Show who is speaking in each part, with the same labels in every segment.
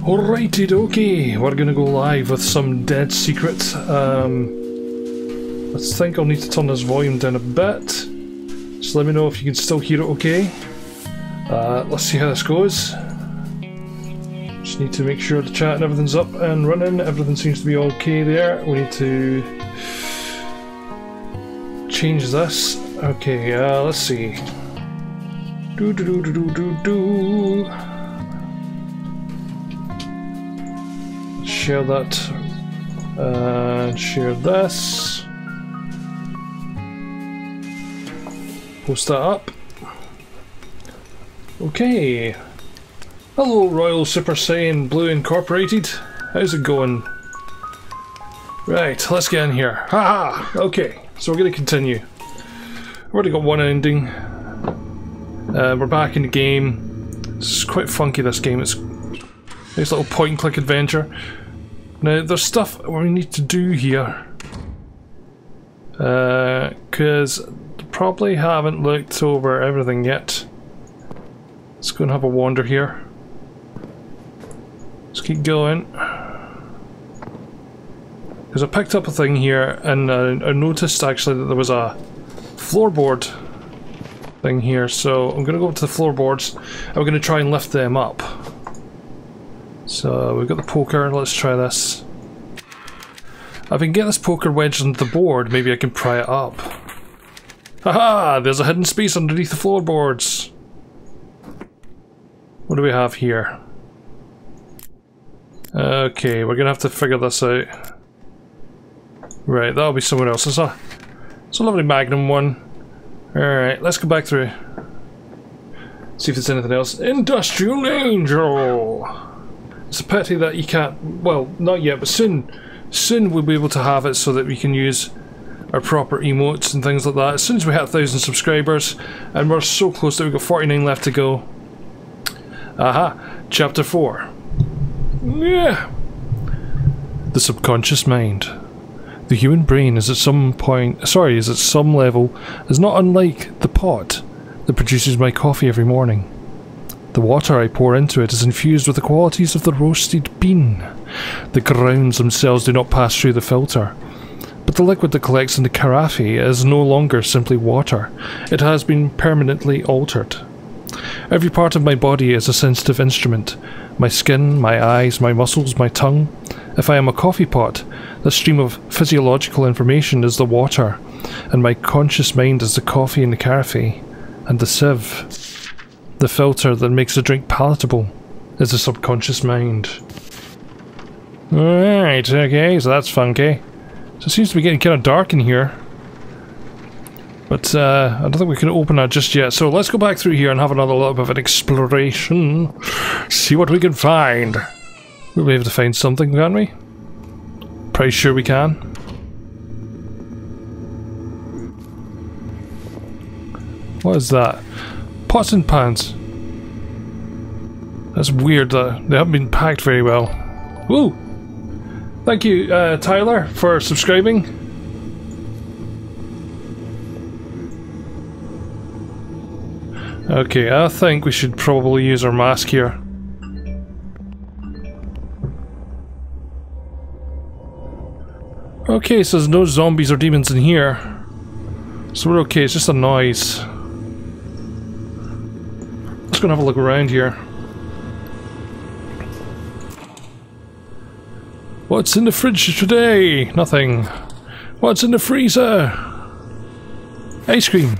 Speaker 1: Alrighty dokie, we're gonna go live with some dead secret. I think I'll need to turn this volume down a bit. Just let me know if you can still hear it okay. Let's see how this goes. Just need to make sure the chat and everything's up and running. Everything seems to be okay there. We need to change this. Okay, let's see. Share that and share this. Post that up. Okay. Hello, Royal Super Saiyan Blue Incorporated. How's it going? Right, let's get in here. Haha! Okay, so we're going to continue. I've already got one ending. We're back in the game. It's quite funky, this game. It's a nice little point and click adventure. Now, there's stuff we need to do here. Because probably haven't looked over everything yet. Let's go and have a wander here. Let's keep going. Because I picked up a thing here and I noticed actually that there was a floorboard thing here. So I'm going to go up to the floorboards and we're going to try and lift them up. So we've got the poker, let's try this. If I can get this poker wedged into the board, maybe I can pry it up. Haha! There's a hidden space underneath the floorboards! What do we have here? Okay, we're gonna have to figure this out. Right, that'll be someone else. It's a lovely Magnum one. Alright, let's go back through. See if there's anything else. Industrial Angel! It's a pity that you can't, well, not yet, but soon we'll be able to have it so that we can use our proper emotes and things like that. As soon as we hit 1,000 subscribers, and we're so close that we've got 49 left to go. Aha! Chapter 4. Yeah! The subconscious mind. The human brain is at some level, is not unlike the pot that produces my coffee every morning. The water I pour into it is infused with the qualities of the roasted bean. The grounds themselves do not pass through the filter, but the liquid that collects in the carafe is no longer simply water. It has been permanently altered. Every part of my body is a sensitive instrument. My skin, my eyes, my muscles, my tongue. If I am a coffee pot, the stream of physiological information is the water, and my conscious mind is the coffee in the carafe, and the sieve. The filter that makes the drink palatable is the subconscious mind. Alright, okay, so that's funky. So it seems to be getting kind of dark in here. But I don't think we can open that just yet. So let's go back through here and have another little bit of an exploration. See what we can find. We'll be able to find something, can't we? Pretty sure we can. What is that? Pots and pans. That's weird that they haven't been packed very well. Woo! Thank you, Tyler, for subscribing. Okay, I think we should probably use our mask here. Okay, so there's no zombies or demons in here. So we're okay, it's just a noise. Let's go and have a look around here. What's in the fridge today? Nothing. What's in the freezer? Ice cream.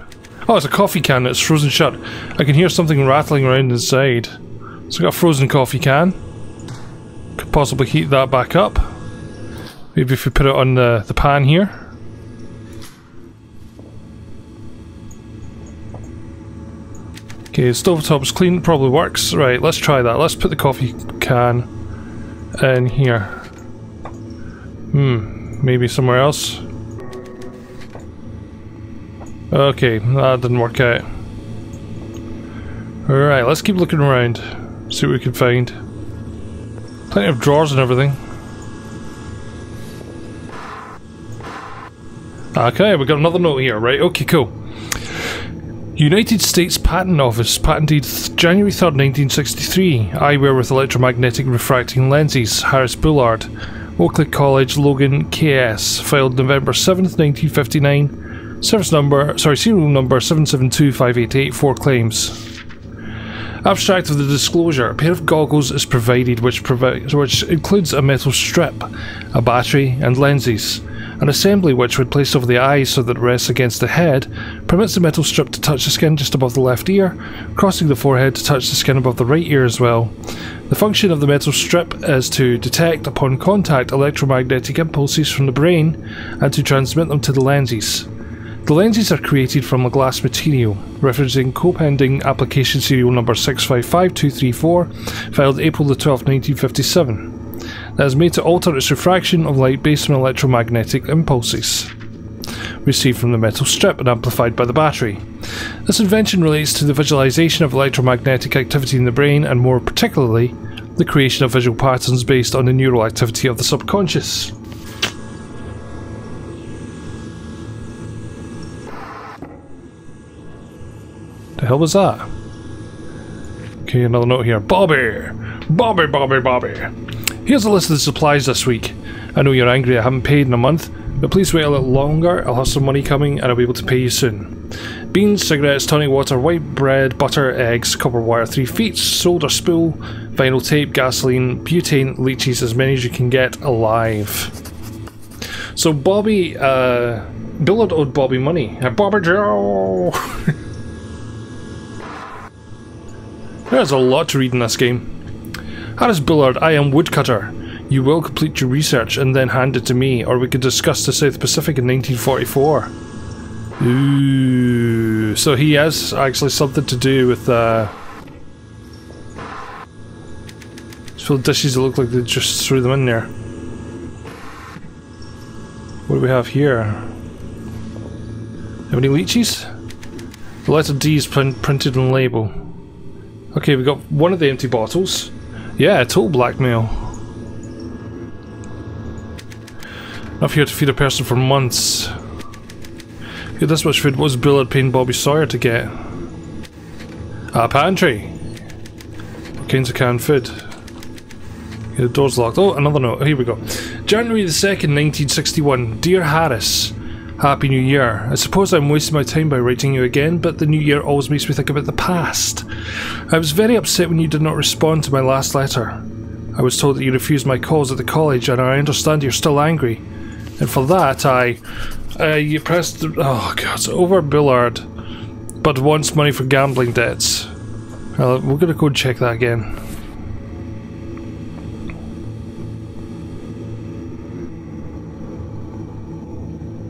Speaker 1: Oh, it's a coffee can that's frozen shut. I can hear something rattling around inside. So I got a frozen coffee can. Could possibly heat that back up. Maybe if we put it on the pan here. Okay, stovetop's clean, probably works. Right, let's try that. Let's put the coffee can in here. Maybe somewhere else. Okay, that didn't work out. Alright, let's keep looking around. See what we can find. Plenty of drawers and everything. Okay, we got another note here, right? Okay, cool. United States Patent Office patented January 3rd, 1963. Eyewear with electromagnetic refracting lenses. Harris Bullard. Oakley College, Logan, KS. Filed November 7th, 1959. Serial number 772588. 4 claims. Abstract of the disclosure. A pair of goggles is provided which includes a metal strip, a battery and lenses. An assembly which, when placed over the eyes so that it rests against the head, permits the metal strip to touch the skin just above the left ear, crossing the forehead to touch the skin above the right ear as well. The function of the metal strip is to detect, upon contact, electromagnetic impulses from the brain and to transmit them to the lenses. The lenses are created from a glass material, referencing co-pending application serial number 655234, filed April the 12th, 1957. That is made to alter its refraction of light based on electromagnetic impulses received from the metal strip and amplified by the battery. This invention relates to the visualization of electromagnetic activity in the brain and more particularly the creation of visual patterns based on the neural activity of the subconscious. The hell was that? Okay, another note here. Bobby! Here's a list of the supplies this week. I know you're angry I haven't paid in a month, but please wait a little longer. I'll have some money coming and I'll be able to pay you soon. Beans, cigarettes, tonic water, white bread, butter, eggs, copper wire, 3 feet, solder spool, vinyl tape, gasoline, butane, leeches, as many as you can get alive. So Bobby, Billard owed Bobby money. Bobby Joe! There's a lot to read in this game. Harris Bullard, I am woodcutter. You will complete your research and then hand it to me, or we could discuss the South Pacific in 1944. Ooh, so he has actually something to do with just full dishes that look like they just threw them in there. What do we have here? Have any leeches? The letter D is printed on the label. Okay, we got one of the empty bottles. Yeah, total blackmail. Enough here to feed a person for months. Get this much food. What was Bullard paying Bobby Sawyer to get? A pantry. All kinds of canned food. Okay, the door's locked. Oh, another note. Here we go. January the 2nd, 1961. Dear Harris, Happy New Year. I suppose I'm wasting my time by writing you again, but the new year always makes me think about the past. I was very upset when you did not respond to my last letter. I was told that you refused my calls at the college, and I understand you're still angry. And for that, you pressed the, oh god, it's over Bullard, but wants money for gambling debts. We're gonna go and check that again.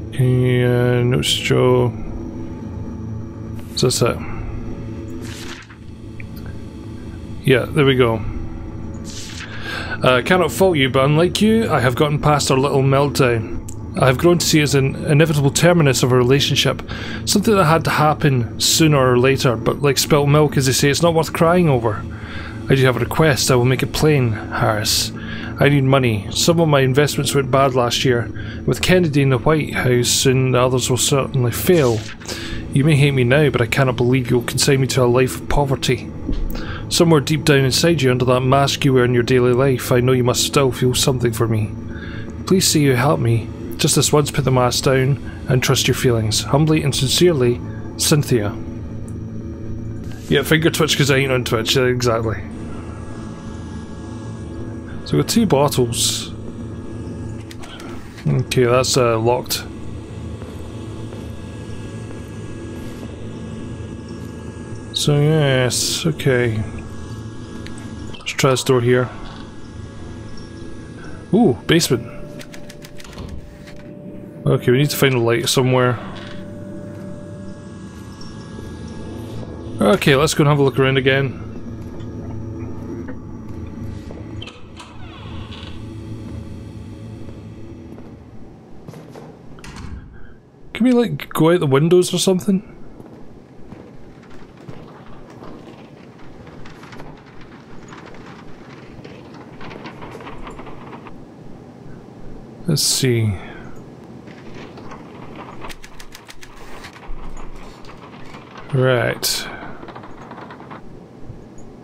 Speaker 1: Okay, notes Joe. Is this it? Yeah, there we go. Cannot fault you, but unlike you, I have gotten past our little meltdown. I have grown to see it as an inevitable terminus of a relationship, something that had to happen sooner or later, but like spilt milk, as they say, it's not worth crying over. I do have a request. I will make it plain, Harris. I need money. Some of my investments went bad last year. With Kennedy in the White House, soon the others will certainly fail. You may hate me now, but I cannot believe you will consign me to a life of poverty. Somewhere deep down inside you, under that mask you wear in your daily life, I know you must still feel something for me. Please say you help me. Just this once, put the mask down and trust your feelings. Humbly and sincerely, Cynthia. Yeah, finger twitch because I ain't on Twitch. Yeah, exactly. So we've got 2 bottles. Okay, that's locked. So yes, okay. Let's try this door here. Ooh, basement. Okay, we need to find a light somewhere. Okay, let's go and have a look around again. Can we, like, go out the windows or something? Let's see. Right.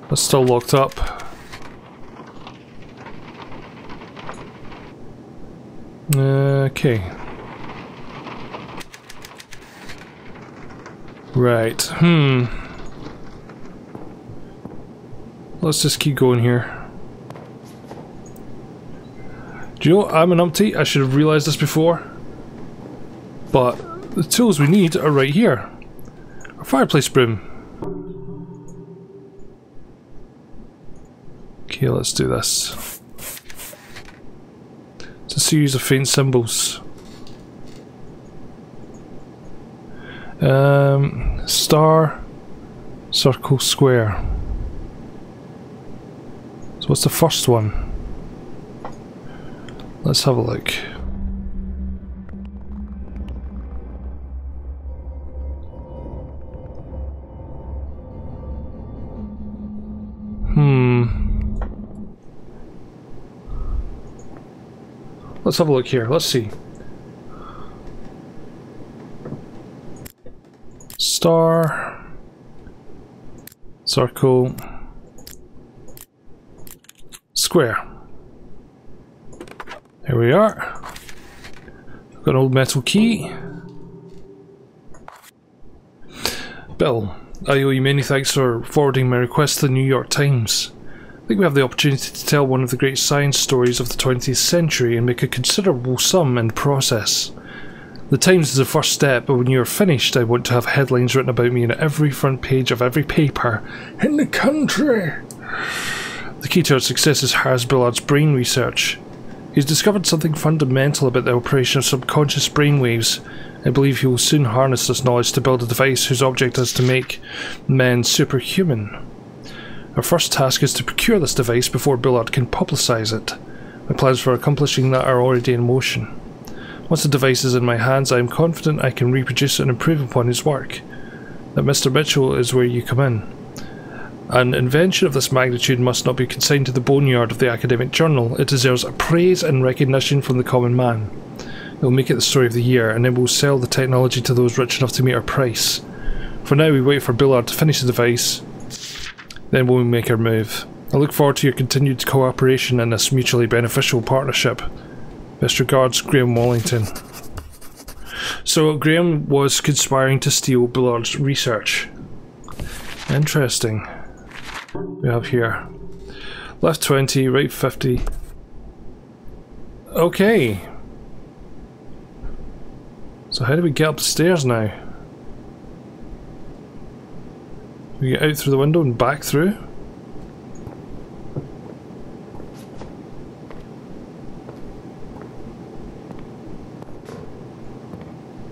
Speaker 1: That's still locked up. Okay. Right. Let's just keep going here. Do you know, I'm an numpty, I should have realised this before. But the tools we need are right here. A fireplace broom. Okay, let's do this. It's a series of faint symbols. Star, circle, square. So what's the first one? Let's have a look. Let's have a look here. Let's see. Star, circle, square. There we are. I've got an old metal key. Bill, I owe you many thanks for forwarding my request to the New York Times. I think we have the opportunity to tell one of the great science stories of the 20th century and make a considerable sum in the process. The Times is the first step, but when you're finished, I want to have headlines written about me on every front page of every paper in the country. The key to our success is Hasbullard's brain research. He's discovered something fundamental about the operation of subconscious brainwaves. I believe he will soon harness this knowledge to build a device whose object is to make men superhuman. Our first task is to procure this device before Bullard can publicise it. My plans for accomplishing that are already in motion. Once the device is in my hands, I am confident I can reproduce and improve upon his work. That Mr. Mitchell is where you come in. An invention of this magnitude must not be consigned to the boneyard of the academic journal. It deserves praise and recognition from the common man. It will make it the story of the year, and then we'll sell the technology to those rich enough to meet our price. For now, we wait for Bullard to finish the device, then we'll make our move. I look forward to your continued cooperation in this mutually beneficial partnership. Best regards, Graham Wallington. So Graham was conspiring to steal Bullard's research. Interesting. We have here left 20, right 50. Okay. So how do we get up the stairs now? We get out through the window and back through?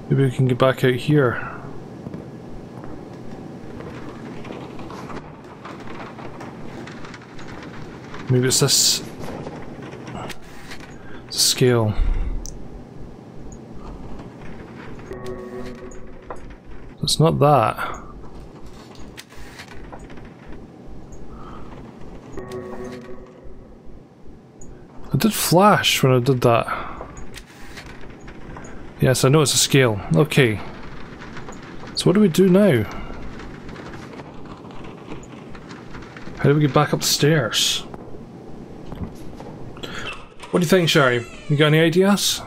Speaker 1: Maybe we can get back out here. Maybe it's this scale. It's not that. I did flash when I did that. Yes, I know it's a scale. Okay. So what do we do now? How do we get back up the stairs? What do you think, Sherry? You got any ideas?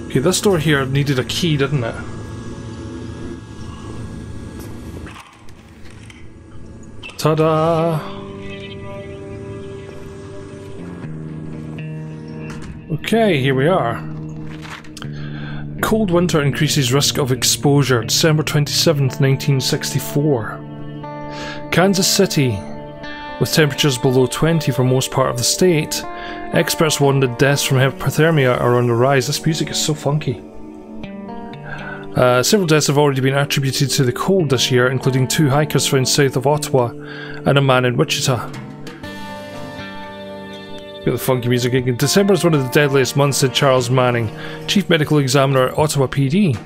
Speaker 1: Okay, this door here needed a key, didn't it? Ta-da! Okay, here we are. Cold winter increases risk of exposure. December 27th, 1964. Kansas City. With temperatures below 20 for most part of the state, experts warn that deaths from hypothermia are on the rise. This music is so funky. Several deaths have already been attributed to the cold this year, including 2 hikers found south of Ottawa and a man in Wichita. Got the funky music again. December is one of the deadliest months, said Charles Manning, Chief Medical Examiner at Ottawa PD.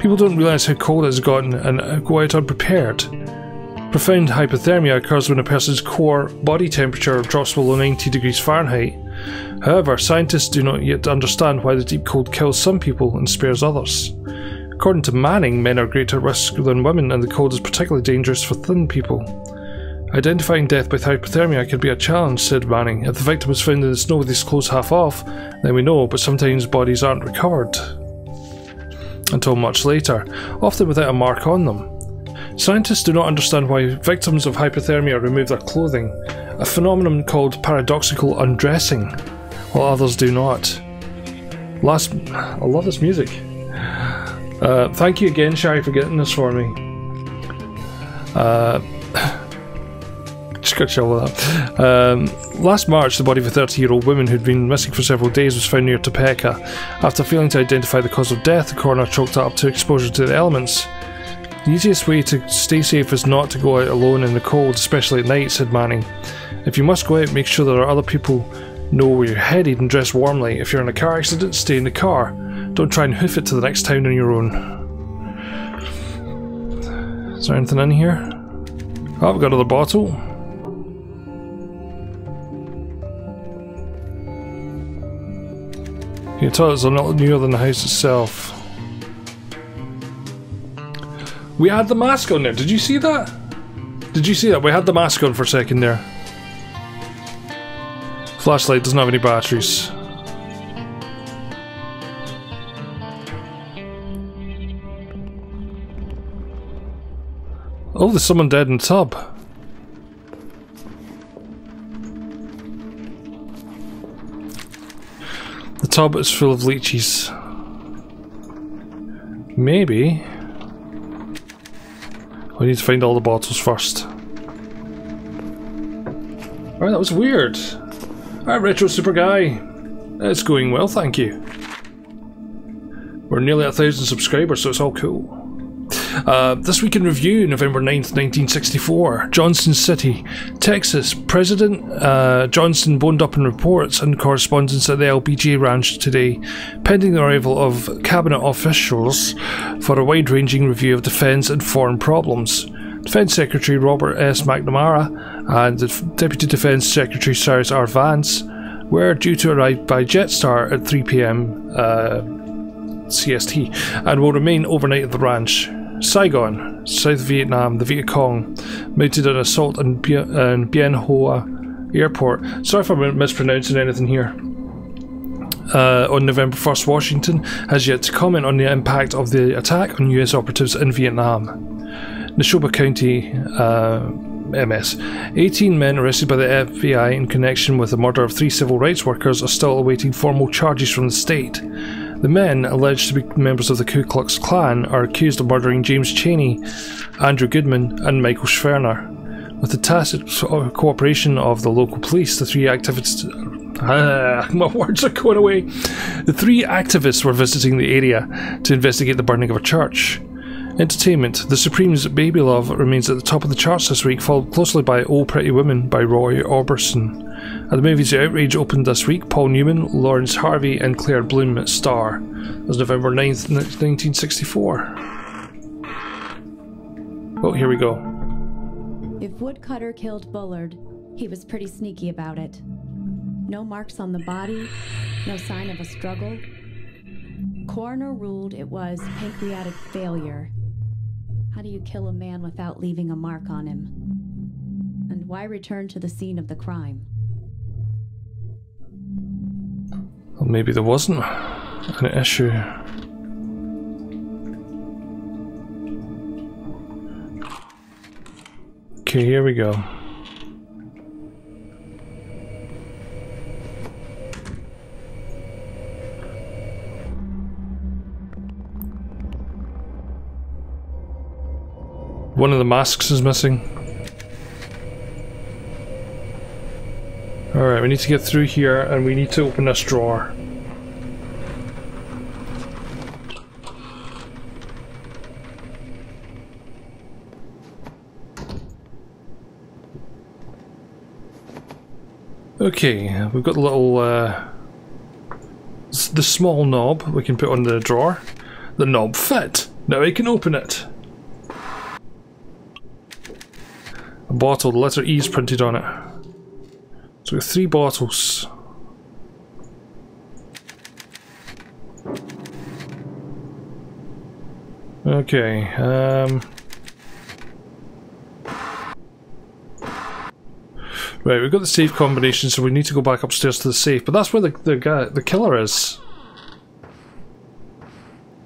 Speaker 1: People don't realise how cold it has gotten and go out unprepared. Profound hypothermia occurs when a person's core body temperature drops below 90 degrees Fahrenheit. However, scientists do not yet understand why the deep cold kills some people and spares others. According to Manning, men are greater risk than women, and the cold is particularly dangerous for thin people. Identifying death by hypothermia can be a challenge, said Manning. If the victim was found in the snow with his clothes half off, then we know, but sometimes bodies aren't recovered until much later, often without a mark on them. Scientists do not understand why victims of hypothermia remove their clothing, a phenomenon called paradoxical undressing, while others do not. I love this music. Thank you again, Shari, for getting this for me. Just got shovel that. Last March, the body of a 30-year-old woman who'd been missing for several days was found near Topeka. After failing to identify the cause of death, the coroner chalked it up to exposure to the elements. The easiest way to stay safe is not to go out alone in the cold, especially at night, said Manning. If you must go out, make sure there are other people know where you're headed and dress warmly. If you're in a car accident, stay in the car. Don't try and hoof it to the next town on your own. Is there anything in here? Oh, we've got another bottle. The toilets are not newer than the house itself. We had the mask on there. Did you see that? Did you see that? We had the mask on for a second there. Flashlight doesn't have any batteries. Oh, there's someone dead in the tub. The tub is full of leeches. Maybe we need to find all the bottles first. Alright, that was weird. Alright, Retro Super Guy. It's going well, thank you. We're nearly at 1,000 subscribers, so it's all cool. This week in review, November 9th, 1964, Johnson City, Texas. President Johnson boned up in reports and correspondence at the LBJ Ranch today, pending the arrival of cabinet officials for a wide-ranging review of defence and foreign problems. Defence Secretary Robert S. McNamara and the Deputy Defence Secretary Cyrus R. Vance were due to arrive by Jetstar at 3 PM CST and will remain overnight at the ranch. Saigon, South Vietnam, the Viet Cong, mounted an assault on Bien Hoa Airport. Sorry if I'm mispronouncing anything here. On November 1st, Washington has yet to comment on the impact of the attack on US operatives in Vietnam. Neshoba County, MS. 18 men arrested by the FBI in connection with the murder of 3 civil rights workers are still awaiting formal charges from the state. The men, alleged to be members of the Ku Klux Klan, are accused of murdering James Chaney, Andrew Goodman and Michael Schwerner. With the tacit cooperation of the local police, the 3 activists... my words are going away. The 3 activists were visiting the area to investigate the burning of a church. Entertainment. The Supremes' Baby Love remains at the top of the charts this week, followed closely by Oh Pretty Woman by Roy Orbison. At the movies, The Outrage opened this week. Paul Newman, Lawrence Harvey and Claire Bloom star. It was November 9th, 1964. Oh, here we go.
Speaker 2: If Woodcutter killed Bullard, he was pretty sneaky about it. No marks on the body, no sign of a struggle. Coroner ruled it was pancreatic failure. How do you kill a man without leaving a mark on him? And why return to the scene of the crime?
Speaker 1: Well, maybe there wasn't an issue. Okay, here we go. One of the masks is missing. Alright, we need to get through here and we need to open this drawer. Okay, we've got the little, the small knob we can put on the drawer. The knob fit! Now I can open it! A bottle, the letter E is printed on it. So we've got 3 bottles. Okay, right, we've got the safe combination, so we need to go back upstairs to the safe, but that's where the killer is.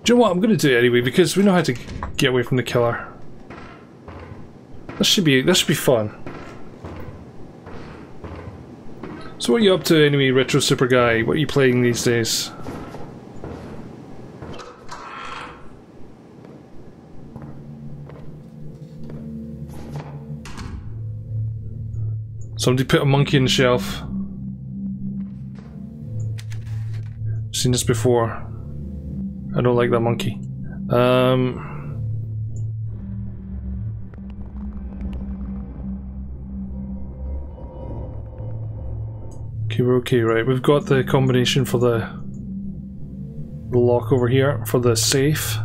Speaker 1: Do you know what? I'm going to do it anyway, because we know how to get away from the killer. This should be fun. So what are you up to anyway, Retro Super Guy? What are you playing these days? Somebody put a monkey on the shelf. Seen this before. I don't like that monkey. Okay, we're okay, right? We've got the combination for the lock over here for the safe.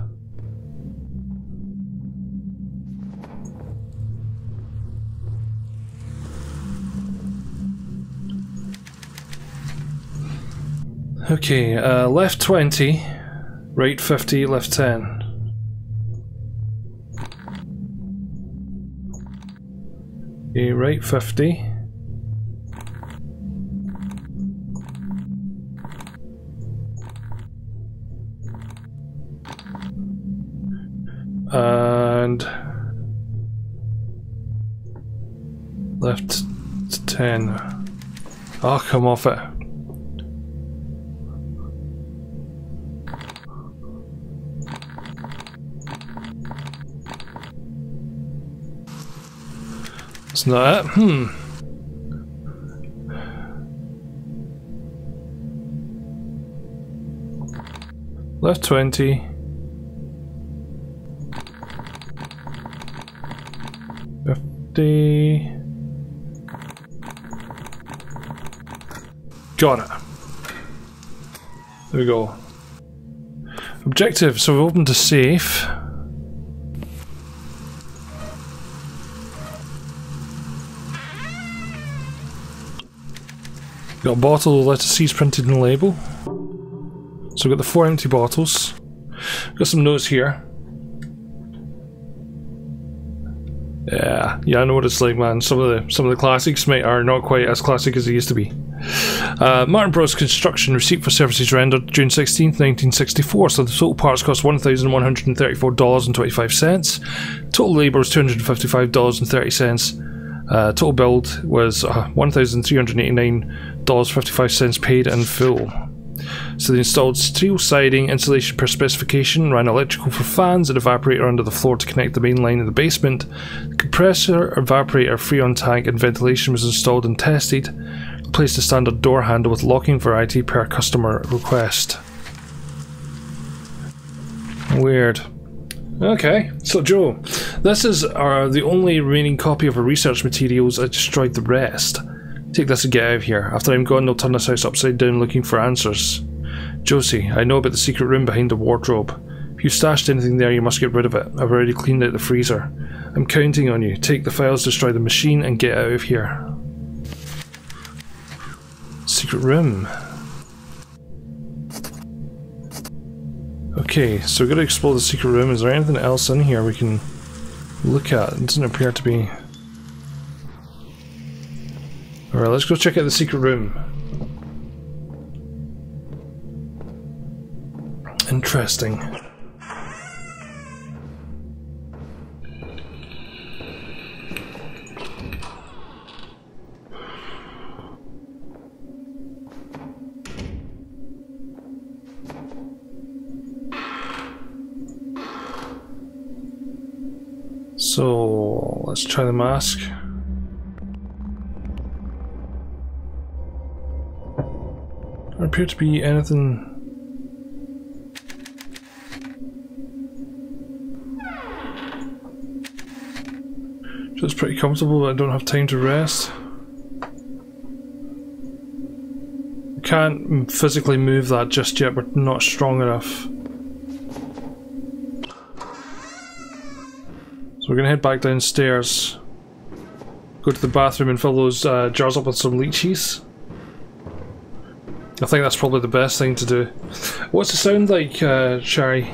Speaker 1: Okay, left 20, right 50, left 10. Okay, right 50. And left 10. Oh, come off it. It's not it. Left 20. 50. Got it. There we go. Objective. So we've opened a safe. Got a bottle with letter C's printed in the label. So we've got the 4 empty bottles. Got some notes here. Yeah, I know what it's like, man. Some of the classics are not quite as classic as they used to be. Martin Bros. Construction receipt for services rendered June 16th, 1964. So the total parts cost $1,134.25. Total labour was $255.30. Total build was $1,389.55 paid in full. So they installed steel siding, insulation per specification, ran electrical for fans, an evaporator under the floor to connect the main line in the basement. The compressor, evaporator, freon tank and ventilation was installed and tested. Replaced a standard door handle with locking variety per customer request. Weird. Okay, so Joe, this is the only remaining copy of our research materials. I destroyed the rest. Take this and get out of here. After I'm gone, they'll turn this house upside down looking for answers. Josie, I know about the secret room behind the wardrobe. If you stashed anything there, you must get rid of it. I've already cleaned out the freezer. I'm counting on you. Take the files, destroy the machine, and get out of here. Secret room. Okay, so we've got to explore the secret room. Is there anything else in here we can look at? It doesn't appear to be. Alright, let's go check out the secret room. Interesting. So, let's try the mask. There appear to be anything. Just pretty comfortable, but I don't have time to rest. can't physically move that just yet, we're not strong enough. So we're gonna head back downstairs, go to the bathroom and fill those jars up with some leeches. I think that's probably the best thing to do. What's it sound like, Sherry?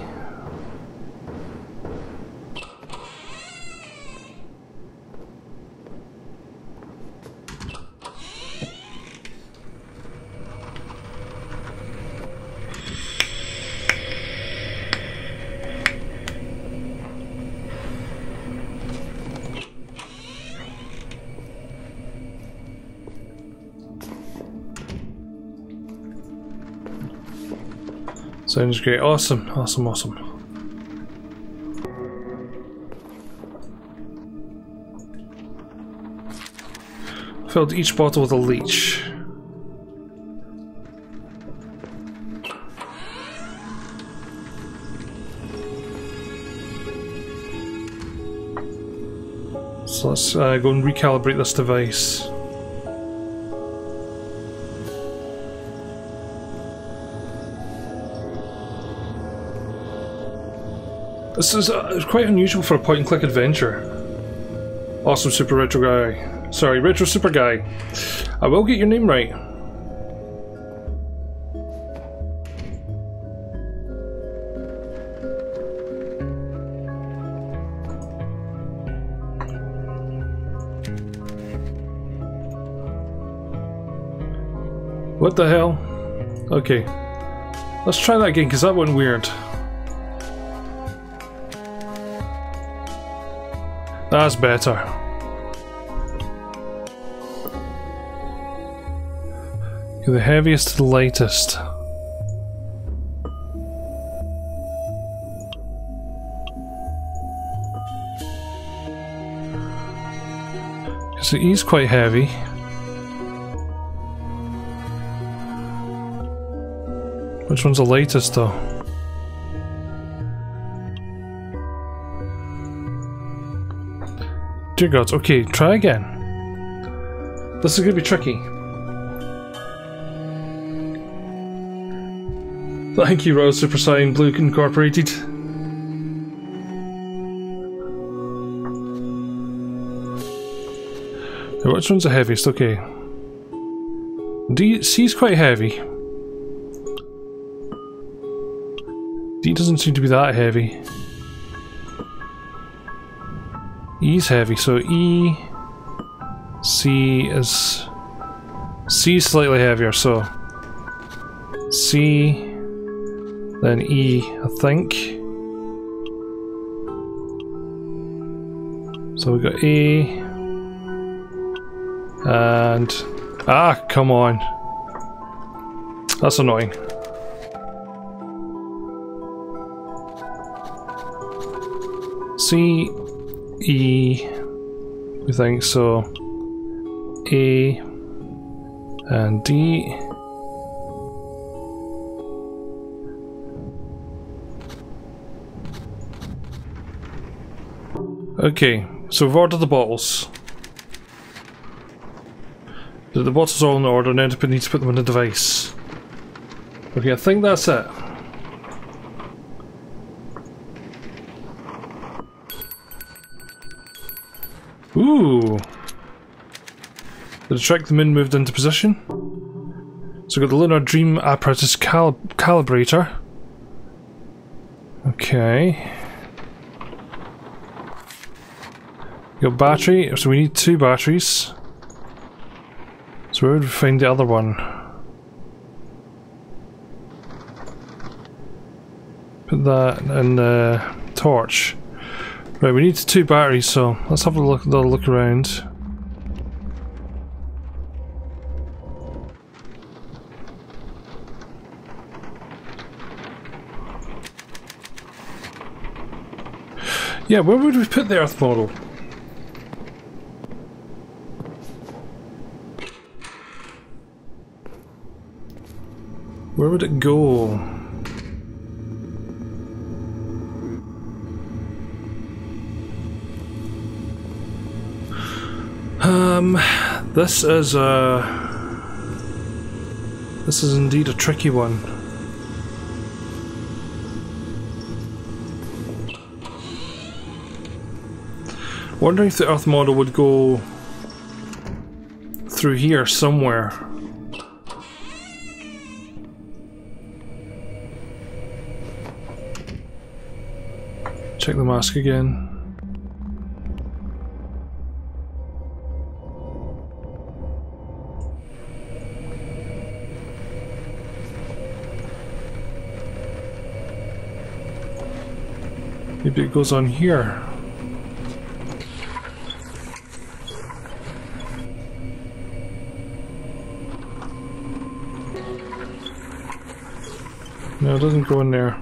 Speaker 1: Sounds great. Awesome, awesome, awesome. Filled each bottle with a leech. So let's go and recalibrate this device. This is quite unusual for a point-and-click adventure. Awesome Super Retro Guy. Sorry, Retro Super Guy. I will get your name right. What the hell? Okay. Let's try that again, because that went weird. That's better. You're the heaviest to the lightest. So he's quite heavy. Which one's the lightest though? Dear gods, okay, try again. This is gonna be tricky. Thank you, Royal Super Saiyan Blue Incorporated. Which one's the heaviest? Okay. D, C's quite heavy. D doesn't seem to be that heavy. E's heavy, so E, C is... C's slightly heavier, so... C, then E, I think. So we got A, and... Ah, come on. That's annoying. C, E, we think so. A and D. Okay, so we've ordered the bottles. The bottles are all in order, now we need to put them in the device. Okay, I think that's it. Ooh! The track the moon moved into position. So we've got the Lunar Dream Apparatus Calibrator. Okay. Got battery, so we need 2 batteries. So where would we find the other one? Put that in the torch. Right, we need 2 batteries, so let's have a look around. Yeah, where would we put the Earth model? Where would it go? This is indeed a tricky one. Wondering if the Earth model would go through here somewhere. Check the mask again. Maybe it goes on here. No, it doesn't go in there.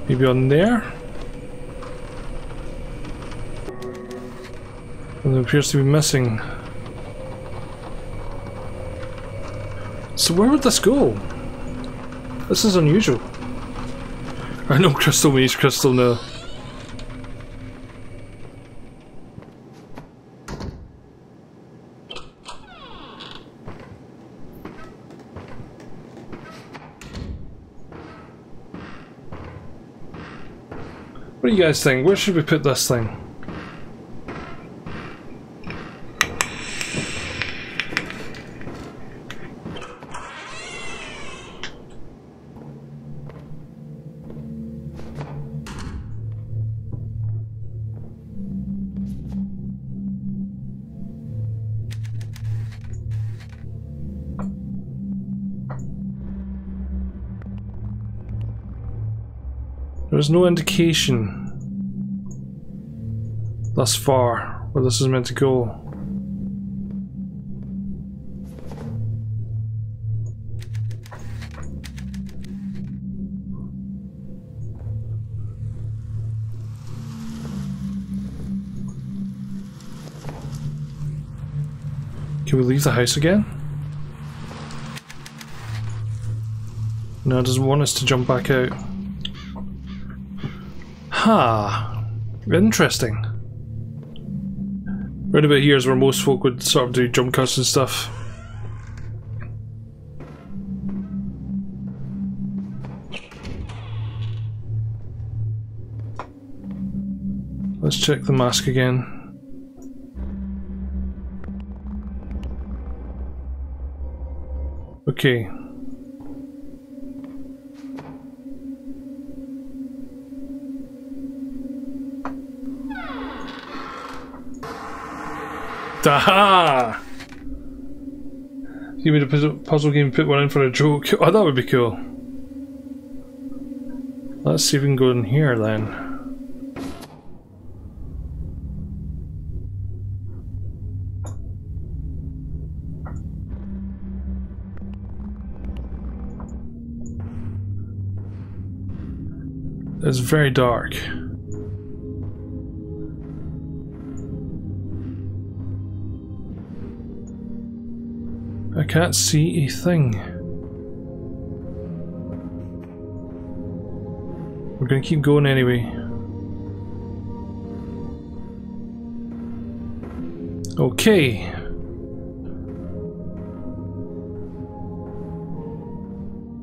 Speaker 1: Maybe on there? And it appears to be missing. So where would this go? This is unusual. I know crystal means crystal now. What do you guys think? Where should we put this thing? There's no indication thus far where this is meant to go. Can we leave the house again? No, it doesn't want us to jump back out. Ha! Interesting. Right about here is where most folk would sort of do jump cuts and stuff. Let's check the mask again. Okay. Aha! You made a puzzle game, put one in for a joke. Oh, that would be cool. Let's see if we can go in here then. It's very dark. I can't see a thing. We're gonna keep going anyway. Okay.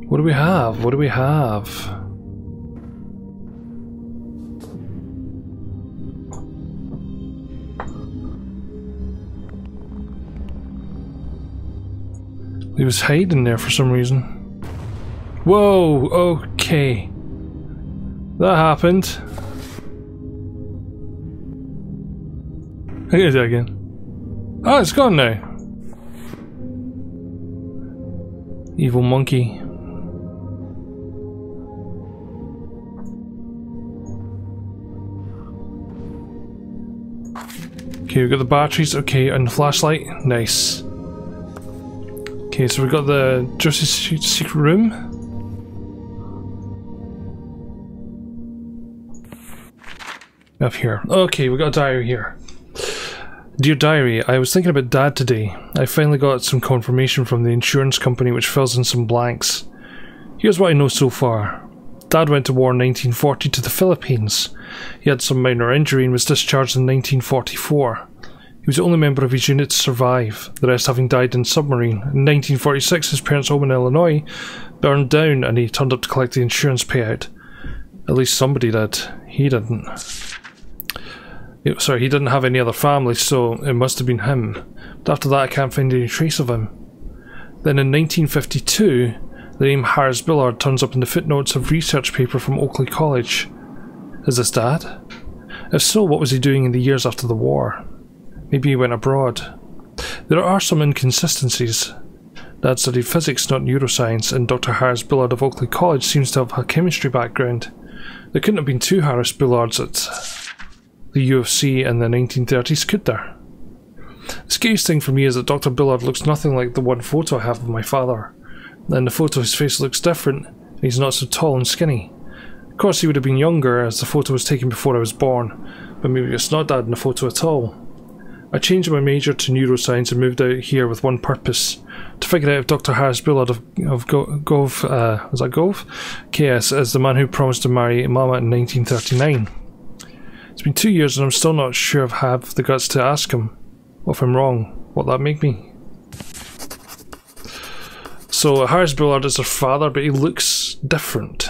Speaker 1: What do we have? What do we have? He was hiding there for some reason. Whoa, okay. That happened. I gotta do that again. Oh, it's gone now. Evil monkey. Okay, we've got the batteries, okay, and the flashlight. Nice. Okay, so we've got the Justice secret room. Up here. Okay, we got a diary here. Dear Diary, I was thinking about Dad today. I finally got some confirmation from the insurance company which fills in some blanks. Here's what I know so far. Dad went to war in 1940 to the Philippines. He had some minor injury and was discharged in 1944. He was the only member of his unit to survive, the rest having died in submarine. In 1946, his parents' home in Illinois burned down and he turned up to collect the insurance payout. At least somebody did. He didn't. Sorry, he didn't have any other family, so it must have been him. But after that, I can't find any trace of him. Then in 1952, the name Harris Billard turns up in the footnotes of research paper from Oakley College. Is this Dad? If so, what was he doing in the years after the war? Maybe he went abroad. There are some inconsistencies. Dad studied physics, not neuroscience, and Dr. Harris Billard of Oakley College seems to have a chemistry background. There couldn't have been two Harris Billards at the U of C in the 1930s, could there? The scariest thing for me is that Dr. Billard looks nothing like the one photo I have of my father. In the photo his face looks different, and he's not so tall and skinny. Of course he would have been younger, as the photo was taken before I was born, but maybe it's not Dad in the photo at all. I changed my major to neuroscience and moved out here with one purpose: to figure out if Dr. Harris Billard of Gove? KS is the man who promised to marry Mama in 1939. It's been 2 years and I'm still not sure if I have the guts to ask him. What if I'm wrong? What'll that make me? So Harris Billard is her father, but he looks different.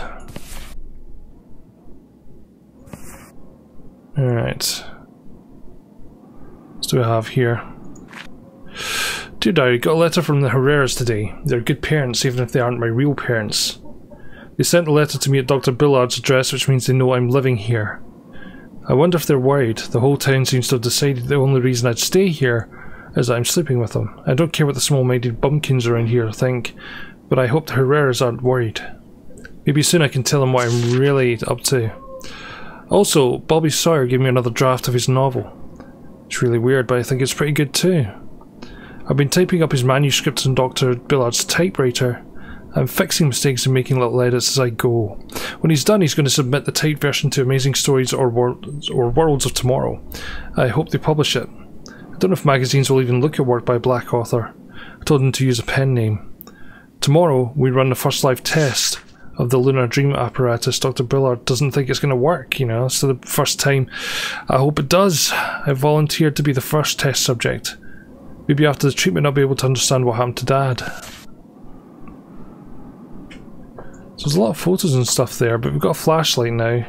Speaker 1: Alright. What do we have here? Dear Diary, got a letter from the Herreras today. They're good parents, even if they aren't my real parents. They sent a letter to me at Dr. Billard's address, which means they know I'm living here. I wonder if they're worried. The whole town seems to have decided the only reason I'd stay here is that I'm sleeping with them. I don't care what the small-minded bumpkins around here think, but I hope the Herreras aren't worried. Maybe soon I can tell them what I'm really up to. Also, Bobby Sawyer gave me another draft of his novel. It's really weird, but I think it's pretty good too. I've been typing up his manuscript on Dr. Billard's typewriter. I'm fixing mistakes and making little edits as I go. When he's done, he's going to submit the typed version to Amazing Stories or Worlds of Tomorrow. I hope they publish it. I don't know if magazines will even look at work by a black author. I told him to use a pen name. Tomorrow, we run the first live test of the Lunar Dream apparatus. Dr. Billard doesn't think it's going to work, you know, so the first time. I hope it does. I volunteered to be the first test subject. Maybe after the treatment I'll be able to understand what happened to Dad. So there's a lot of photos and stuff there, but we've got a flashlight now.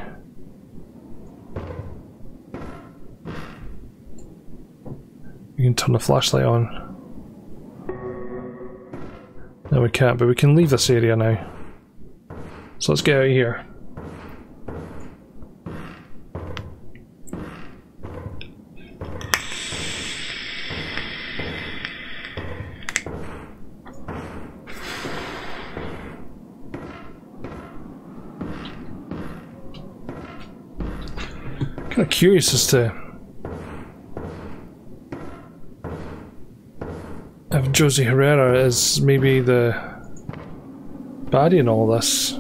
Speaker 1: We can turn the flashlight on. No, we can't, but we can leave this area now. So let's get out of here. Kind of curious as to if Josie Herrera is maybe the baddie in all this.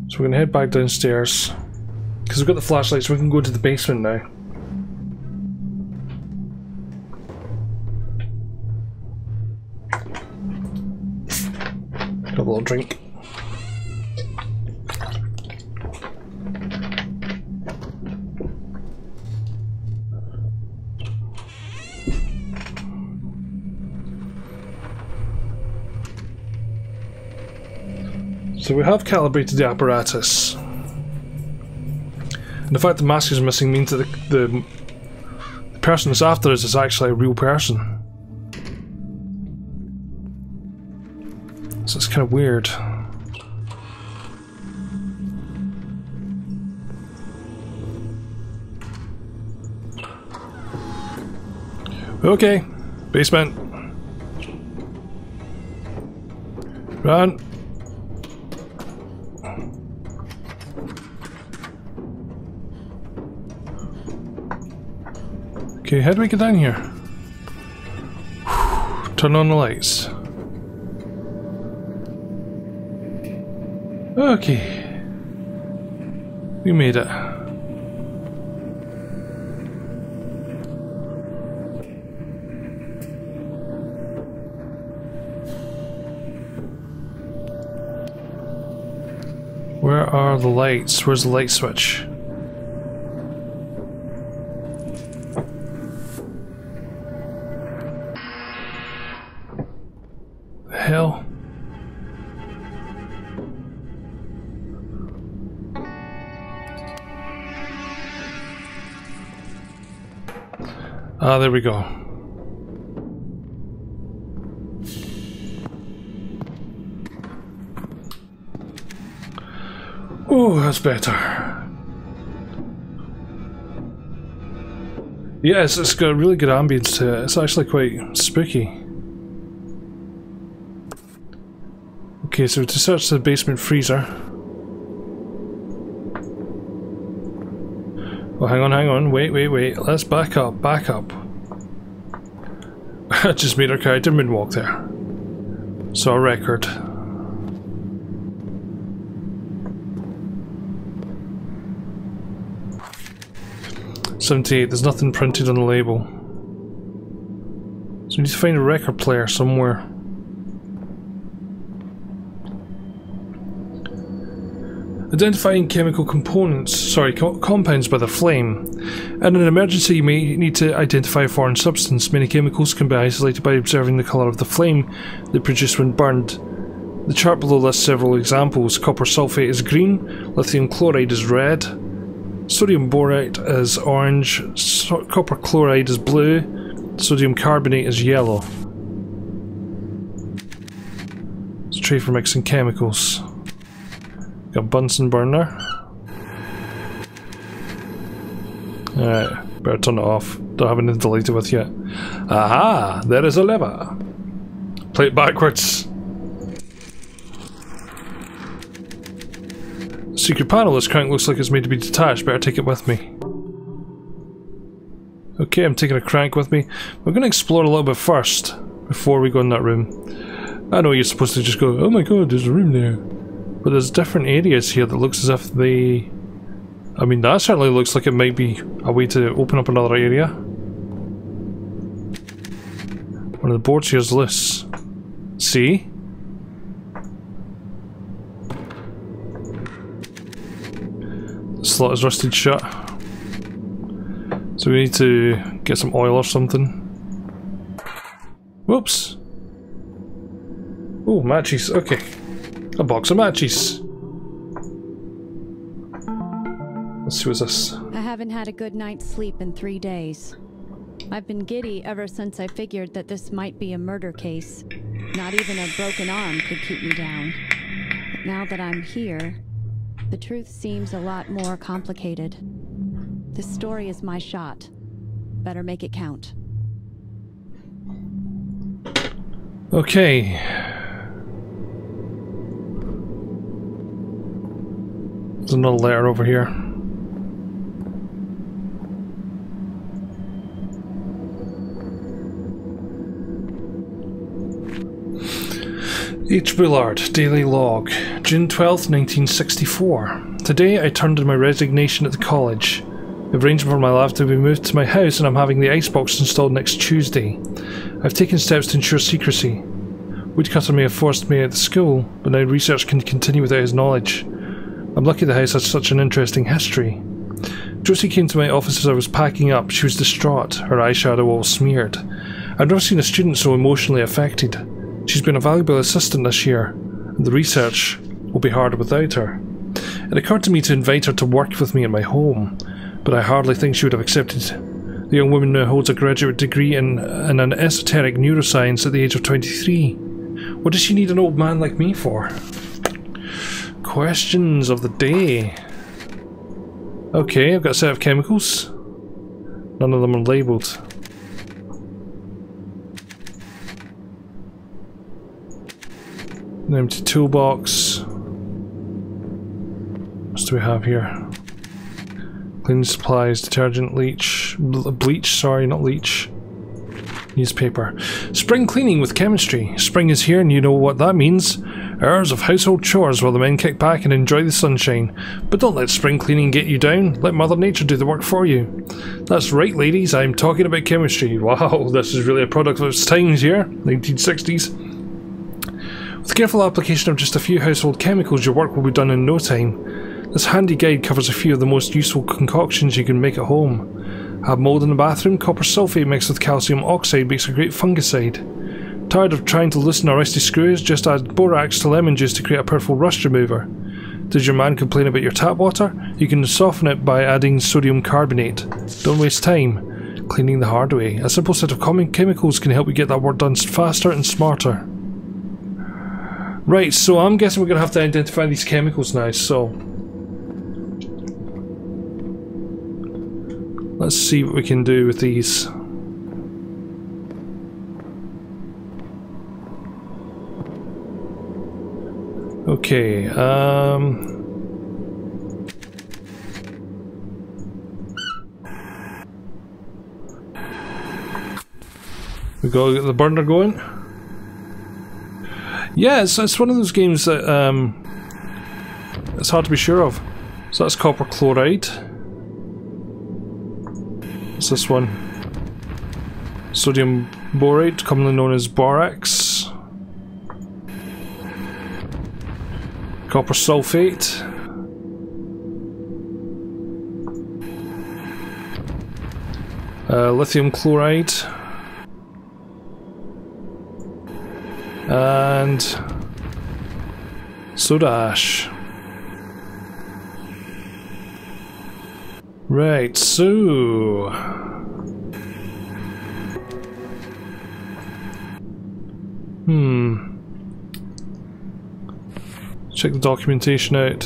Speaker 1: So we're gonna head back downstairs because we've got the flashlight, so we can go to the basement now. Have a little drink. So we have calibrated the apparatus. And the fact the mask is missing means that the person that's after us is actually a real person. So it's kind of weird. Okay, basement. Run. Okay, how do we get down here? Turn on the lights. Okay. We made it. are the lights? Where's the light switch? The hell? Ah, there we go. Oh, that's better. Yes, it's got a really good ambience to it. It's actually quite spooky. Okay, so to search the basement freezer. Oh, hang on, wait. Let's back up. I just made our character moonwalk there. Saw a record. .78, there's nothing printed on the label. So we need to find a record player somewhere. Identifying chemical components, compounds by their flame. In an emergency you may need to identify a foreign substance. Many chemicals can be isolated by observing the colour of the flame they produce when burned. The chart below lists several examples. Copper sulfate is green, lithium chloride is red, sodium borate is orange, copper chloride is blue, sodium carbonate is yellow. It's a tray for mixing chemicals. Got a Bunsen burner. Alright, better turn it off. Don't have anything to light it with yet. Aha! There is a lever. Play it backwards. Secret panel. This crank looks like it's made to be detached. Better take it with me. Okay, I'm taking a crank with me. We're going to explore a little bit first before we go in that room. I know you're supposed to just go, oh my god, there's a room there. But there's different areas here that looks as if they... I mean, that certainly looks like it might be a way to open up another area. One of the boards here is loose. See? The slot is rusted shut. So we need to get some oil or something. Whoops! Oh, matches, okay. A box of matches. Let's see what's this.
Speaker 2: I haven't had a good night's sleep in 3 days. I've been giddy ever since I figured that this might be a murder case. Not even a broken arm could keep me down. But now that I'm here, the truth seems a lot more complicated. This story is my shot. Better make it count.
Speaker 1: Okay. There's another letter over here. H. Bullard, Daily Log, June 12th, 1964. Today I turned in my resignation at the college. I've arranged for my lab to be moved to my house and I'm having the icebox installed next Tuesday. I've taken steps to ensure secrecy. Woodcutter may have forced me out of the school, but now research can continue without his knowledge. I'm lucky the house has such an interesting history. Josie came to my office as I was packing up. She was distraught, her eyeshadow all smeared. I've never seen a student so emotionally affected. She's been a valuable assistant this year, and the research will be harder without her. It occurred to me to invite her to work with me in my home, but I hardly think she would have accepted. The young woman now holds a graduate degree in an esoteric neuroscience at the age of 23. What does she need an old man like me for? Questions of the day. Okay, I've got a set of chemicals. None of them are labelled. An empty toolbox. What do we have here? Cleaning supplies, detergent, bleach, sorry, not leech. Newspaper. Spring cleaning with chemistry. Spring is here and you know what that means. Hours of household chores while the men kick back and enjoy the sunshine. But don't let spring cleaning get you down. Let Mother Nature do the work for you. That's right, ladies, I'm talking about chemistry. Wow, this is really a product of its times here. 1960s. With careful application of just a few household chemicals, your work will be done in no time. This handy guide covers a few of the most useful concoctions you can make at home. Have mould in the bathroom, copper sulfate mixed with calcium oxide makes a great fungicide. Tired of trying to loosen or rusty screws? Just add borax to lemon juice to create a powerful rust remover. Does your man complain about your tap water? You can soften it by adding sodium carbonate. Don't waste time cleaning the hard way. A simple set of common chemicals can help you get that work done faster and smarter. Right, so I'm guessing we're going to have to identify these chemicals now, so... let's see what we can do with these. Okay, we gotta get the burner going. Yeah, it's one of those games that it's hard to be sure of. So that's copper chloride. What's this one? Sodium borate, commonly known as borax. Copper sulfate. Lithium chloride. And soda ash. Right, so check the documentation out.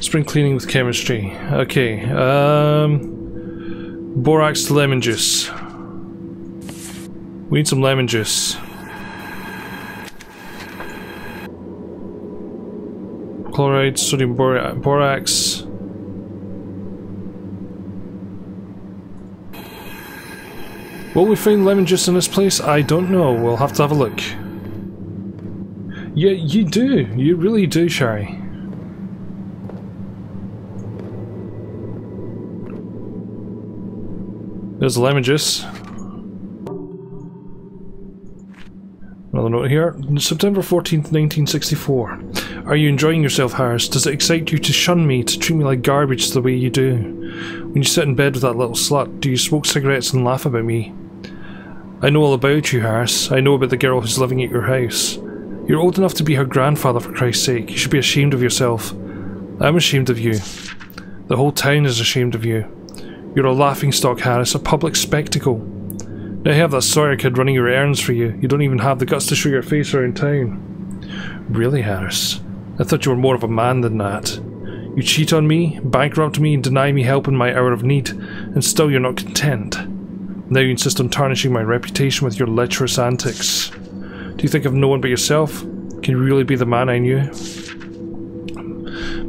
Speaker 1: Spring cleaning with chemistry. Okay, borax to lemon juice. We need some lemon juice. Chloride, sodium borax. Will we find lemon juice in this place? I don't know. We'll have to have a look. Yeah, you do. You really do, Shari. There's the lemon juice. Another note here. September 14th, 1964. Are you enjoying yourself, Harris? Does it excite you to shun me, to treat me like garbage the way you do? When you sit in bed with that little slut, do you smoke cigarettes and laugh about me? I know all about you, Harris. I know about the girl who's living at your house. You're old enough to be her grandfather, for Christ's sake. You should be ashamed of yourself. I'm ashamed of you. The whole town is ashamed of you. You're a laughingstock, Harris, a public spectacle. Now you have that Sawyer kid running your errands for you. You don't even have the guts to show your face around town. Really, Harris? I thought you were more of a man than that. You cheat on me, bankrupt me, and deny me help in my hour of need, and still you're not content. Now you insist on tarnishing my reputation with your lecherous antics. Do you think of no one but yourself? Can you really be the man I knew?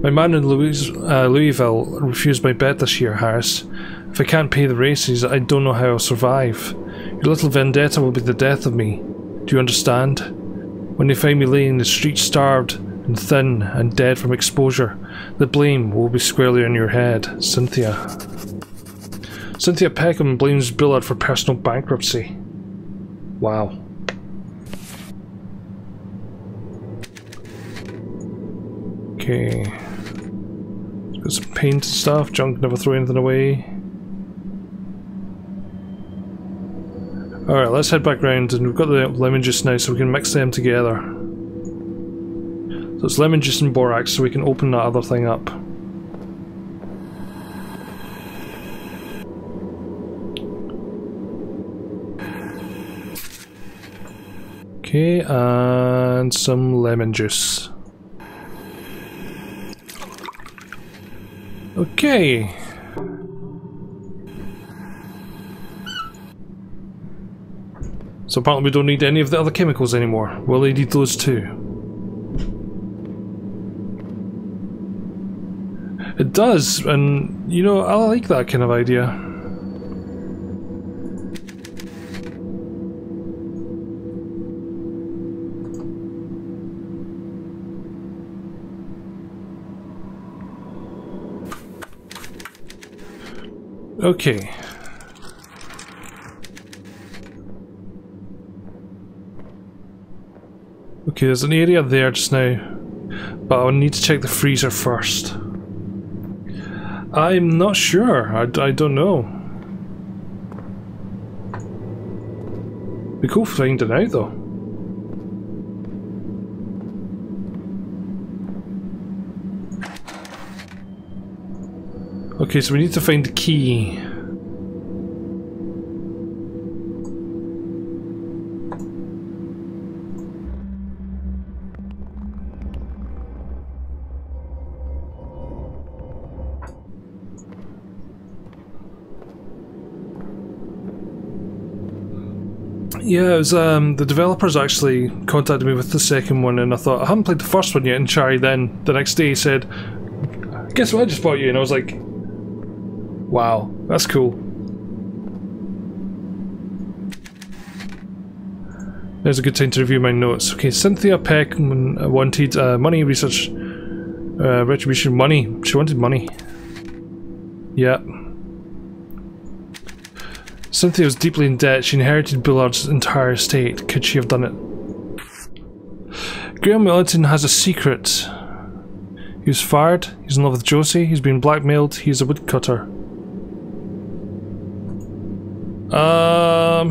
Speaker 1: My man in Louisville refused my bet this year, Harris. If I can't pay the races, I don't know how I'll survive. Your little vendetta will be the death of me. Do you understand? When they find me laying in the street starved and thin and dead from exposure, the blame will be squarely on your head, Cynthia. Cynthia Peckham blames Billard for personal bankruptcy. Wow. Okay. Got some paint and stuff, junk, never throw anything away. Alright, let's head back round, and we've got the lemon juice now, so we can mix them together. So it's lemon juice and borax, so we can open that other thing up. Okay, and some lemon juice. Okay. So apparently we don't need any of the other chemicals anymore. We'll need those too. It does, and you know, I like that kind of idea. Okay. Okay, there's an area there just now, but I'll need to check the freezer first. I'm not sure. I don't know. Be cool finding out though. Okay, so we need to find the key. Yeah, it was the developers actually contacted me with the second one, and I thought, I haven't played the first one yet, and Shari then the next day said, guess what I just bought you? And I was like, wow, that's cool. There's a good time to review my notes. Okay, Cynthia Peck wanted money, research, retribution, money. She wanted money. Yeah. Cynthia was deeply in debt. She inherited Bullard's entire estate. Could she have done it? Graham Millington has a secret. He was fired. He's in love with Josie. He's been blackmailed. He's a woodcutter. I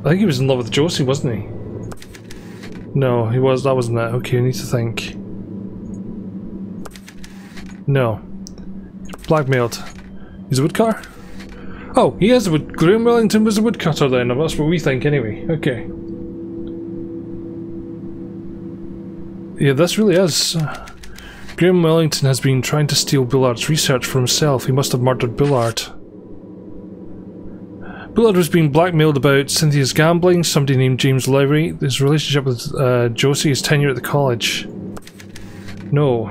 Speaker 1: think he was in love with Josie, wasn't he? No, he was. That wasn't it. Okay, I need to think. No. Blackmailed. He's a woodcutter? Oh, he is a wood. Graham Wellington was a woodcutter then. That's what we think anyway. Okay. Yeah, this really is. Graham Wellington has been trying to steal Bullard's research for himself. He must have murdered Bullard. Bullard was being blackmailed about Cynthia's gambling, somebody named James Lowry, his relationship with Josie, his tenure at the college. No.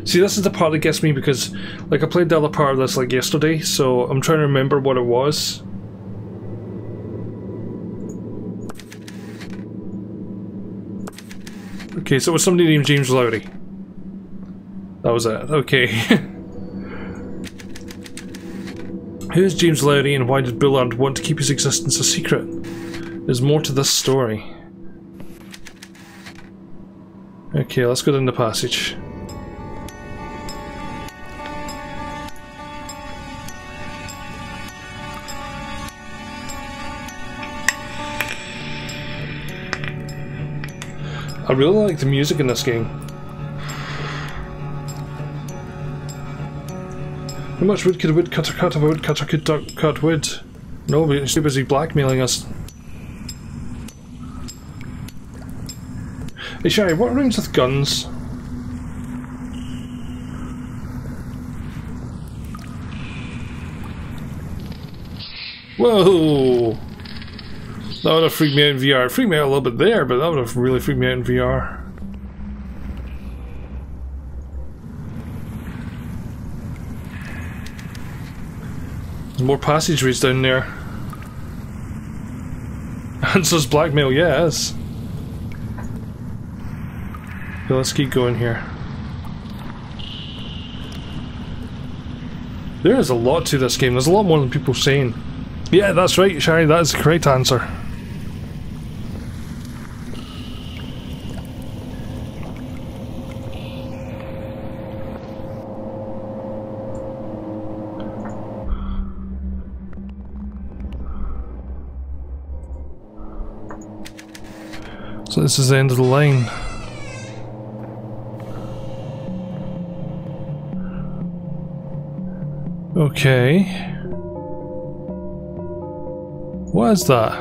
Speaker 1: See, this is the part that gets me because, like, I played the other part of this, like, yesterday, so I'm trying to remember what it was. Okay, so it was somebody named James Lowry. That was it. Okay. Who's James Lowry and why did Bullard want to keep his existence a secret? There's more to this story. Okay, let's go down the passage. I really like the music in this game. How much wood could a woodcutter cut if a woodcutter could cut wood? No, but he's too busy blackmailing us. Hey Shari, what rhymes with guns? Whoa! That would have freaked me out in VR. It freaked me out a little bit there, but that would have really freaked me out in VR. There's more passageways down there. And so it's blackmail, yeah, it is. Okay, let's keep going here. There is a lot to this game. There's a lot more than people are saying. Yeah, that's right, Shari, that is the correct answer. So this is the end of the line. Okay. What is that?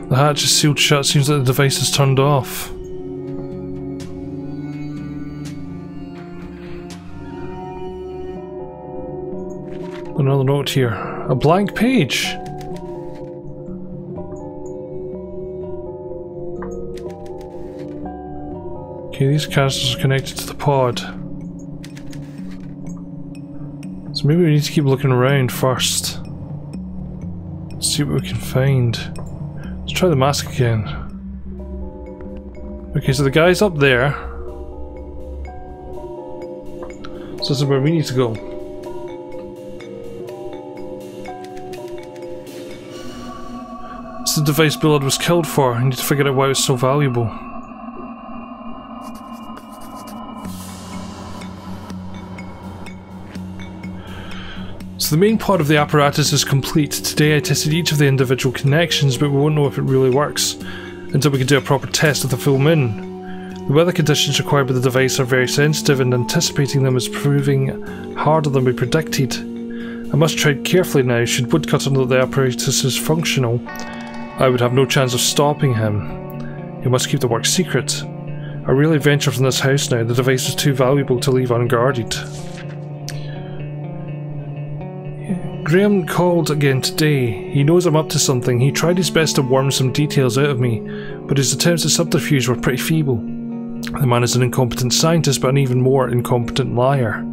Speaker 1: The hatch is sealed shut. Seems like the device is turned off. Another note here. A blank page. Okay, these canisters are connected to the pod. So maybe we need to keep looking around first. See what we can find. Let's try the mask again. Okay, so the guy's up there. So this is where we need to go. the device Bullard was killed for. I need to figure out why it was so valuable. So the main part of the apparatus is complete. Today I tested each of the individual connections, but we won't know if it really works until we can do a proper test of the full moon. The weather conditions required by the device are very sensitive, and anticipating them is proving harder than we predicted. I must tread carefully now. Should Woodcutter know the apparatus is functional, I would have no chance of stopping him. He must keep the work secret. I really venture from this house now. The device is too valuable to leave unguarded. Graham called again today. He knows I'm up to something. He tried his best to worm some details out of me, but his attempts at subterfuge were pretty feeble. The man is an incompetent scientist, but an even more incompetent liar.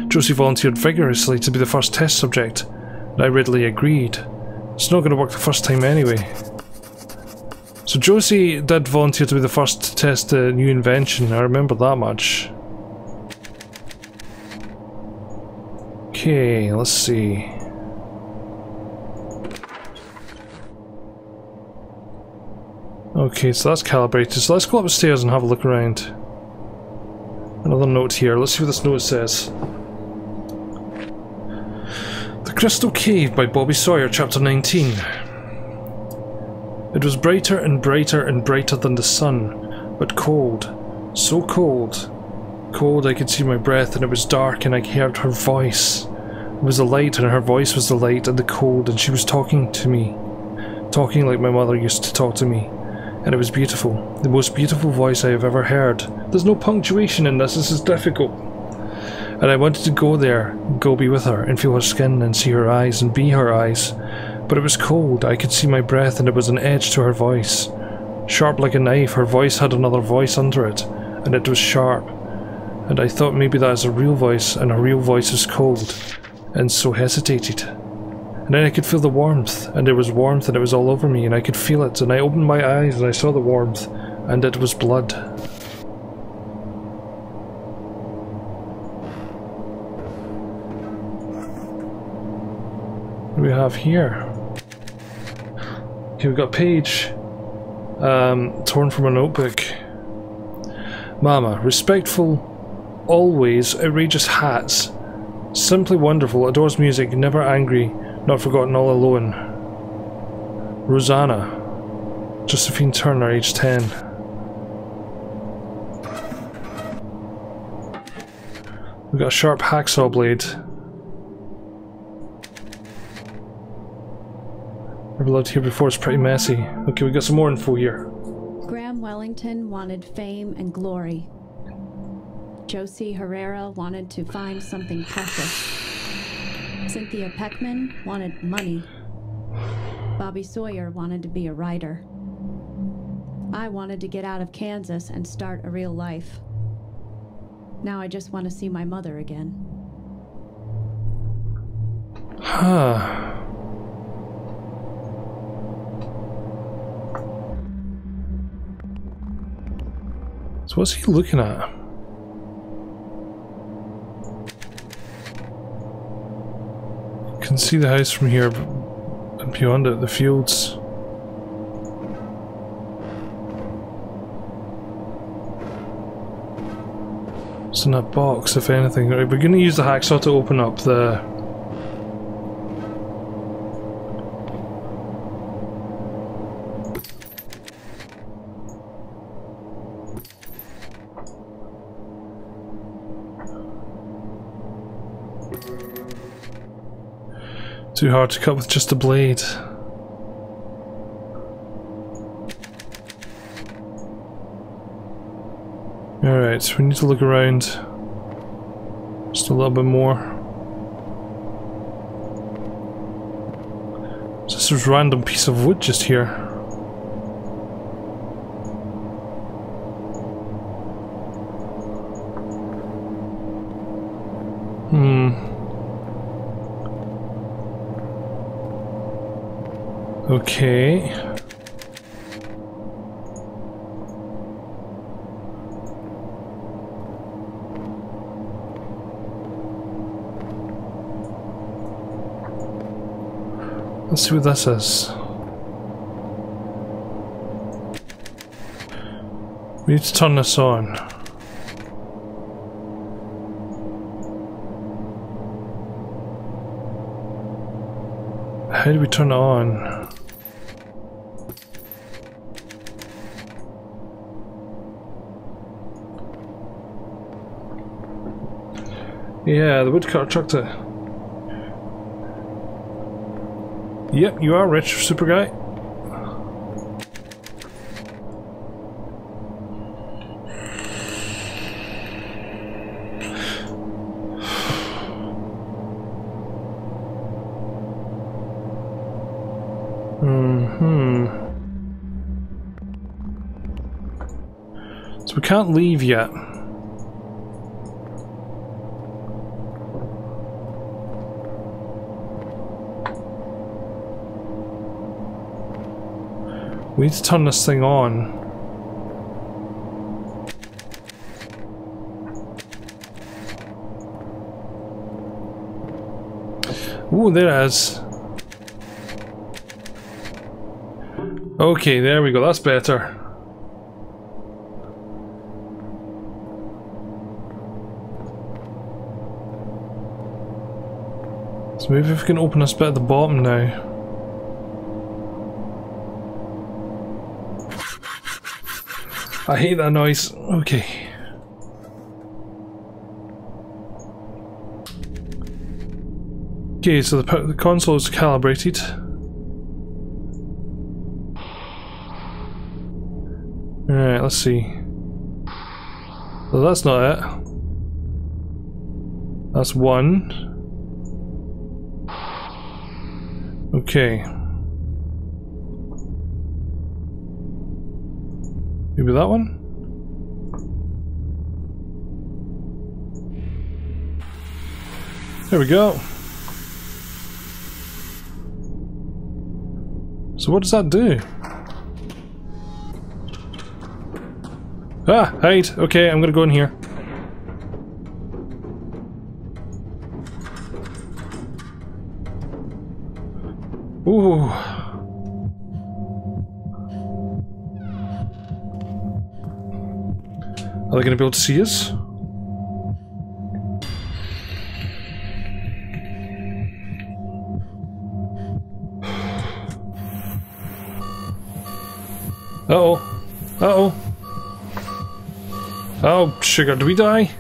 Speaker 1: Josie volunteered vigorously to be the first test subject, and I readily agreed. It's not going to work the first time anyway. So Josie did volunteer to be the first to test the new invention, I remember that much. Okay, let's see. Okay, so that's calibrated, so let's go upstairs and have a look around. Another note here, let's see what this note says. The Crystal Cave by Bobby Sawyer, Chapter 19. It was brighter and brighter and brighter than the sun, but cold. So cold. Cold I could see my breath, and it was dark, and I heard her voice. It was the light, and her voice was the light and the cold, and she was talking to me. Talking like my mother used to talk to me. And it was beautiful. The most beautiful voice I have ever heard. There's no punctuation in this is difficult. And I wanted to go there, go be with her, and feel her skin, and see her eyes, and be her eyes. But it was cold, I could see my breath, and there was an edge to her voice. Sharp like a knife, her voice had another voice under it, and it was sharp. And I thought maybe that is a real voice, and a real voice is cold, and so hesitated. And then I could feel the warmth, and there was warmth, and it was all over me, and I could feel it, and I opened my eyes, and I saw the warmth, and it was blood. What do we have here? Okay, we've got a page torn from a notebook. Mama, respectful, always, outrageous hats. Simply wonderful, adores music, never angry, not forgotten, all alone. Rosanna. Josephine Turner, age 10. We've got a sharp hacksaw blade. Never lived here before, it's pretty messy. Okay, we got some more info here.
Speaker 2: Graham Wellington wanted fame and glory. Josie Herrera wanted to find something precious. Cynthia Peckman wanted money. Bobby Sawyer wanted to be a writer. I wanted to get out of Kansas and start a real life. Now I just want to see my mother again.
Speaker 1: Huh. So what's he looking at? You can see the house from here, and beyond it, the fields. What's in that box, if anything? Right, we're going to use the hacksaw to open up the... Too hard to cut with just a blade. Alright, so we need to look around just a little bit more. So this is a random piece of wood just here. Okay. Let's see what this is. We need to turn this on. How do we turn it on? Yeah, the woodcutter chucked it. Yep, you are rich, super guy. So we can't leave yet. We need to turn this thing on. Ooh, there it is. Okay, there we go, that's better. So maybe if we can open this bit at the bottom now. I hate that noise. Okay. Okay, so the console is calibrated. Alright, let's see. Well, that's not it. That's one. Okay. Maybe that one? There we go. So what does that do? Ah, hide. Okay, I'm gonna go in here. Ooh. Are they gonna be able to see us? Uh-oh. Uh-oh. Oh, sugar, do we die?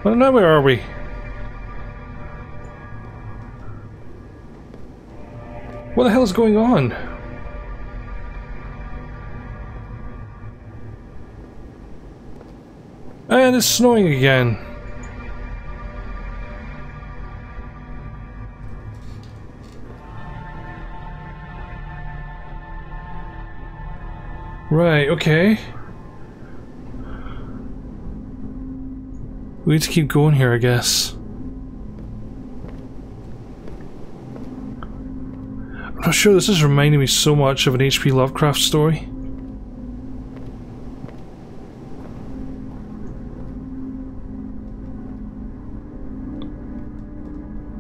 Speaker 1: Well, now where are we? What the hell is going on? And it's snowing again. Right, okay. We need to keep going here, I guess. I'm not sure, this is reminding me so much of an H.P. Lovecraft story.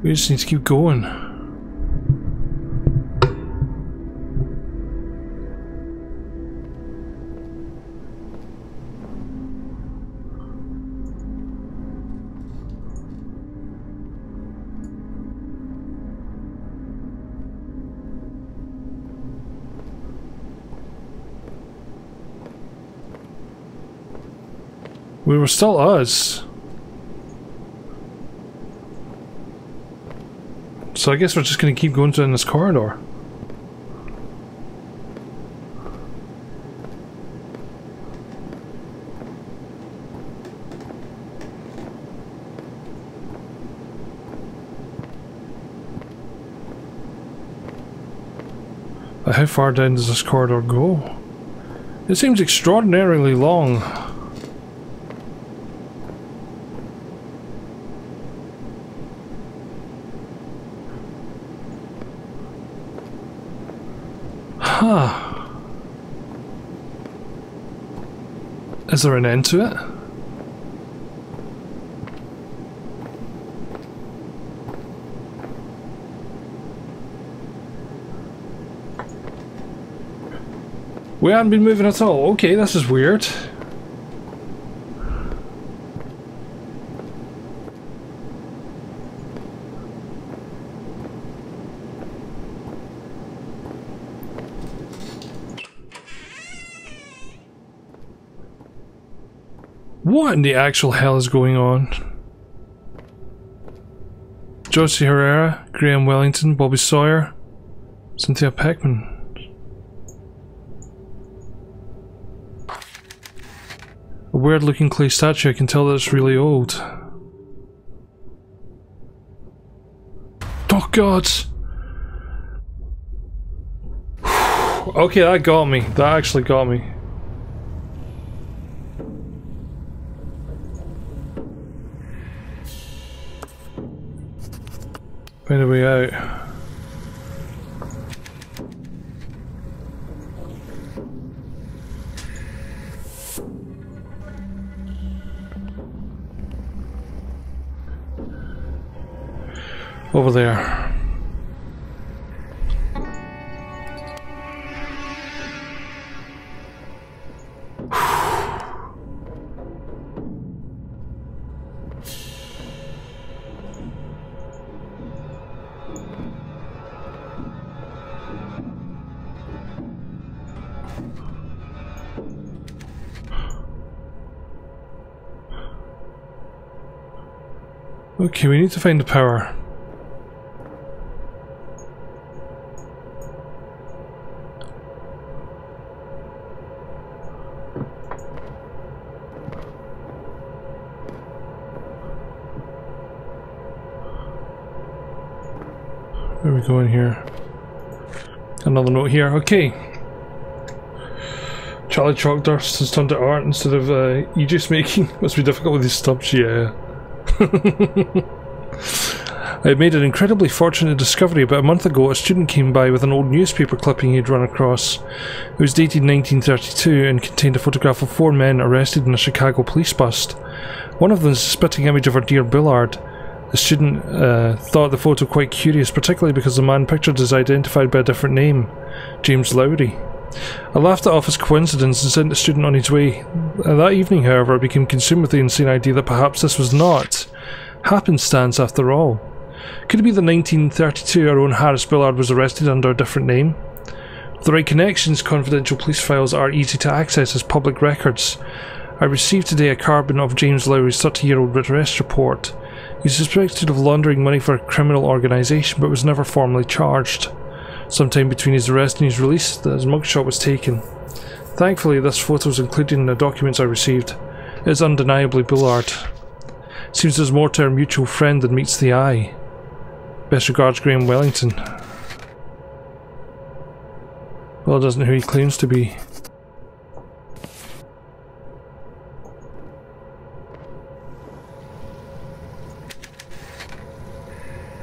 Speaker 1: We just need to keep going. We were still us. So I guess we're just gonna keep going down this corridor. How far down does this corridor go? It seems extraordinarily long. Huh. Is there an end to it? We haven't been moving at all. Okay, this is weird. What in the actual hell is going on? Josie Herrera, Graham Wellington, Bobby Sawyer, Cynthia Peckman. A weird looking clay statue, I can tell that it's really old. Oh god! Okay, that got me. That actually got me. Find a way out. Over there. Okay, we need to find the power. Where are we going here? Another note here. Okay. Charlie Chalk Dust has turned to art instead of e-juice making. Must be difficult with these stubs, yeah. I made an incredibly fortunate discovery. About a month ago, a student came by with an old newspaper clipping he'd run across. It was dated 1932 and contained a photograph of 4 men arrested in a Chicago police bust. One of them is a spitting image of our dear Billard. The student thought the photo quite curious, particularly because the man pictured is identified by a different name, James Lowry. I laughed it off as coincidence and sent the student on his way. That evening, however, I became consumed with the insane idea that perhaps this was not happenstance after all. Could it be that 1932 our own Harris Billard was arrested under a different name? With the right connections, confidential police files are easy to access as public records. I received today a carbon of James Lowry's 30-year-old arrest report. He is suspected of laundering money for a criminal organisation but was never formally charged. Sometime between his arrest and his release, his mugshot was taken. Thankfully, this photo is included in the documents I received. It is undeniably Billard. Seems there's more to our mutual friend than meets the eye. Best regards, Graham Wellington. Well, doesn't know who he claims to be.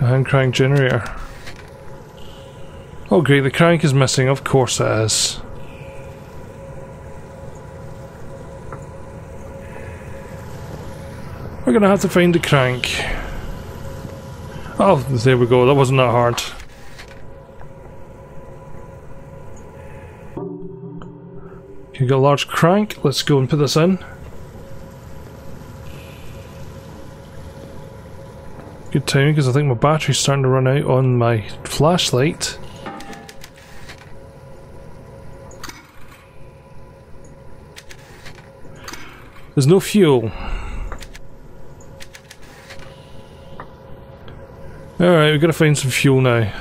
Speaker 1: A hand crank generator. Oh great, the crank is missing, of course it is. We're gonna have to find the crank. Oh, there we go, that wasn't that hard. You got a large crank, let's go and put this in. Good timing because I think my battery's starting to run out on my flashlight. There's no fuel. Alright, we've got to find some fuel now.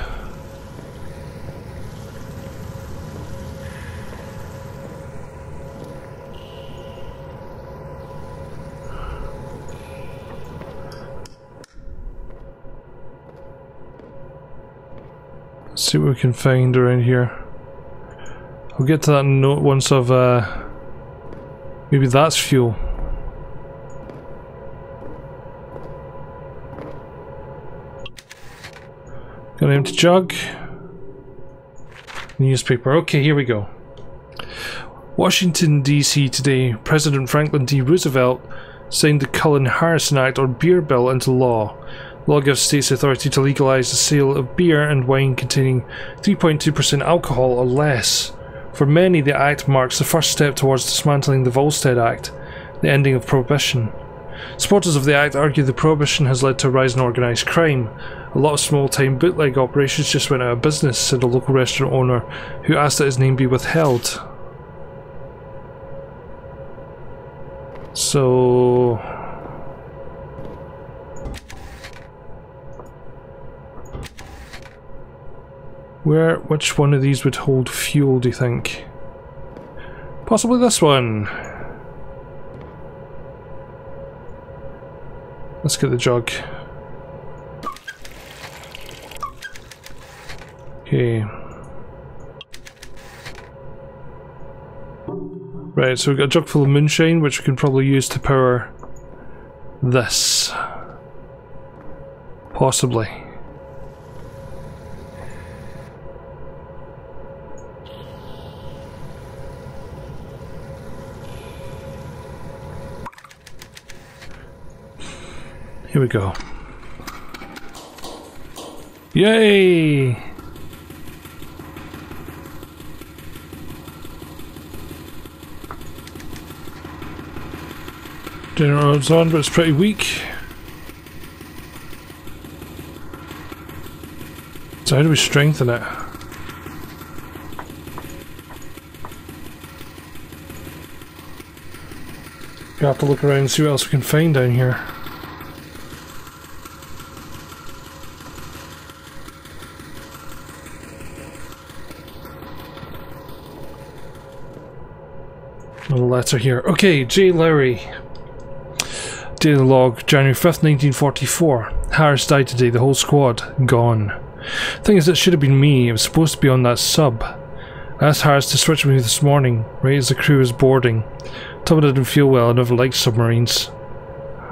Speaker 1: Let's see what we can find around here. I'll get to that note once I've maybe that's fuel. Got an empty jug. Newspaper. Okay, here we go. Washington, D.C. today, President Franklin D. Roosevelt signed the Cullen-Harrison Act, or Beer Bill, into law. The law gives states the authority to legalize the sale of beer and wine containing 3.2% alcohol or less For many, the Act marks the first step towards dismantling the Volstead Act, the ending of Prohibition. Supporters of the Act argue the Prohibition has led to a rise in organised crime. A lot of small-time bootleg operations just went out of business, said a local restaurant owner who asked that his name be withheld. So... which one of these would hold fuel, do you think? Possibly this one. Let's get the jug. Okay. Right, so we've got a jug full of moonshine, which we can probably use to power this. Possibly. Here we go. Yay! Generator's on, but it's pretty weak. So how do we strengthen it? We have to look around and see what else we can find down here. Another letter here. Okay, J. Lowry. Daily log, January 5th, 1944. Harris died today, the whole squad gone. Thing is, it should have been me. It was supposed to be on that sub. I asked Harris to switch with me this morning, right as the crew was boarding. Told me I didn't feel well, I never liked submarines.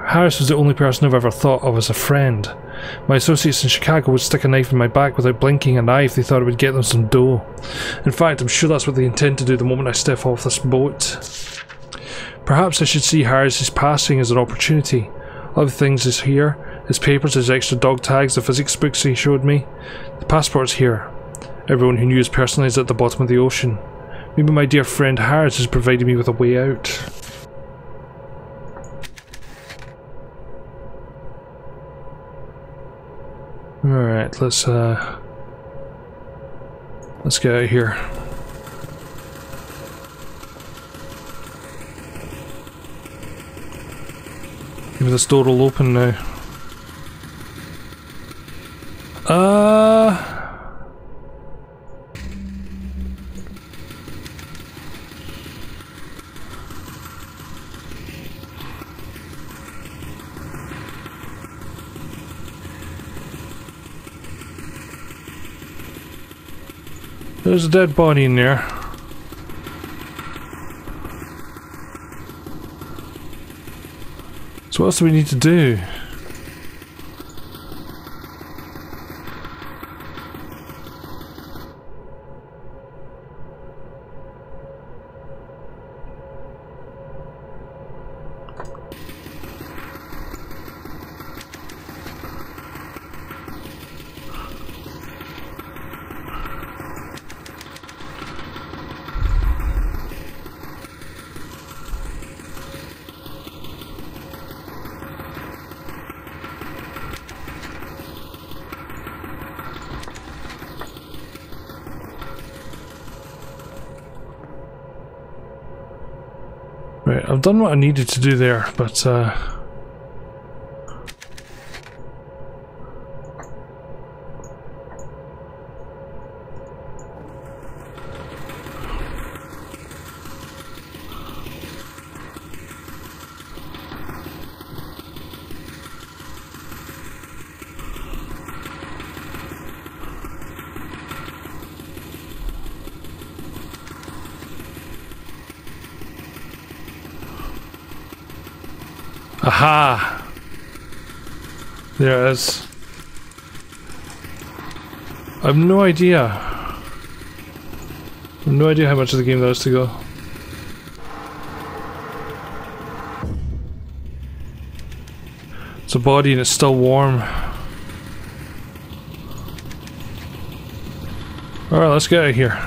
Speaker 1: Harris was the only person I've ever thought of as a friend. My associates in Chicago would stick a knife in my back without blinking an eye if they thought it would get them some dough. In fact, I'm sure that's what they intend to do the moment I step off this boat. Perhaps I should see Harris's passing as an opportunity. Other things is here, his papers, his extra dog tags, the physics books he showed me. The passport's here. Everyone who knew us personally is at the bottom of the ocean. Maybe my dear friend Harris has provided me with a way out. Alright, let's get out of here. Maybe this door will open now. There's a dead body in there. So what else do we need to do? Right, I've done what I needed to do there, but aha! There it is. I have no idea. I have no idea how much of the game there is to go. It's a body and it's still warm. Alright, let's get out of here.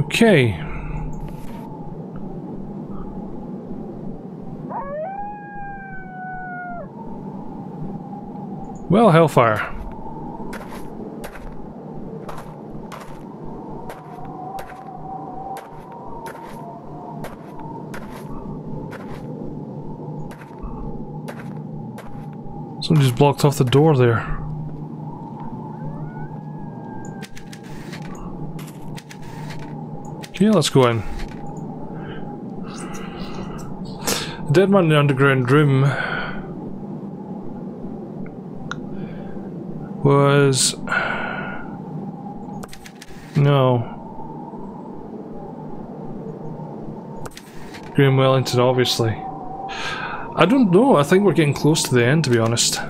Speaker 1: Okay. Well, hellfire. Someone just blocked off the door there. Okay, let's go in. The dead man in the underground room was... No. Graham Wellington, obviously. I don't know, I think we're getting close to the end, to be honest.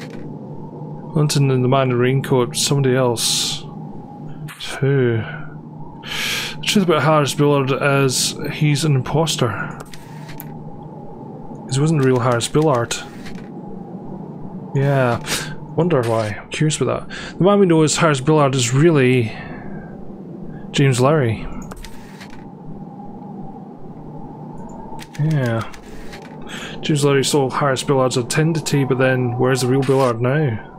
Speaker 1: Wellington and the man in the raincoat, somebody else. Who? The truth about Harris Billard is he's an imposter. Because he wasn't the real Harris Billard. Yeah, wonder why. I'm curious about that. The man we know as Harris Billard is really James Larry. Yeah. James Larry stole Harris Billard's identity, but then where's the real Billard now?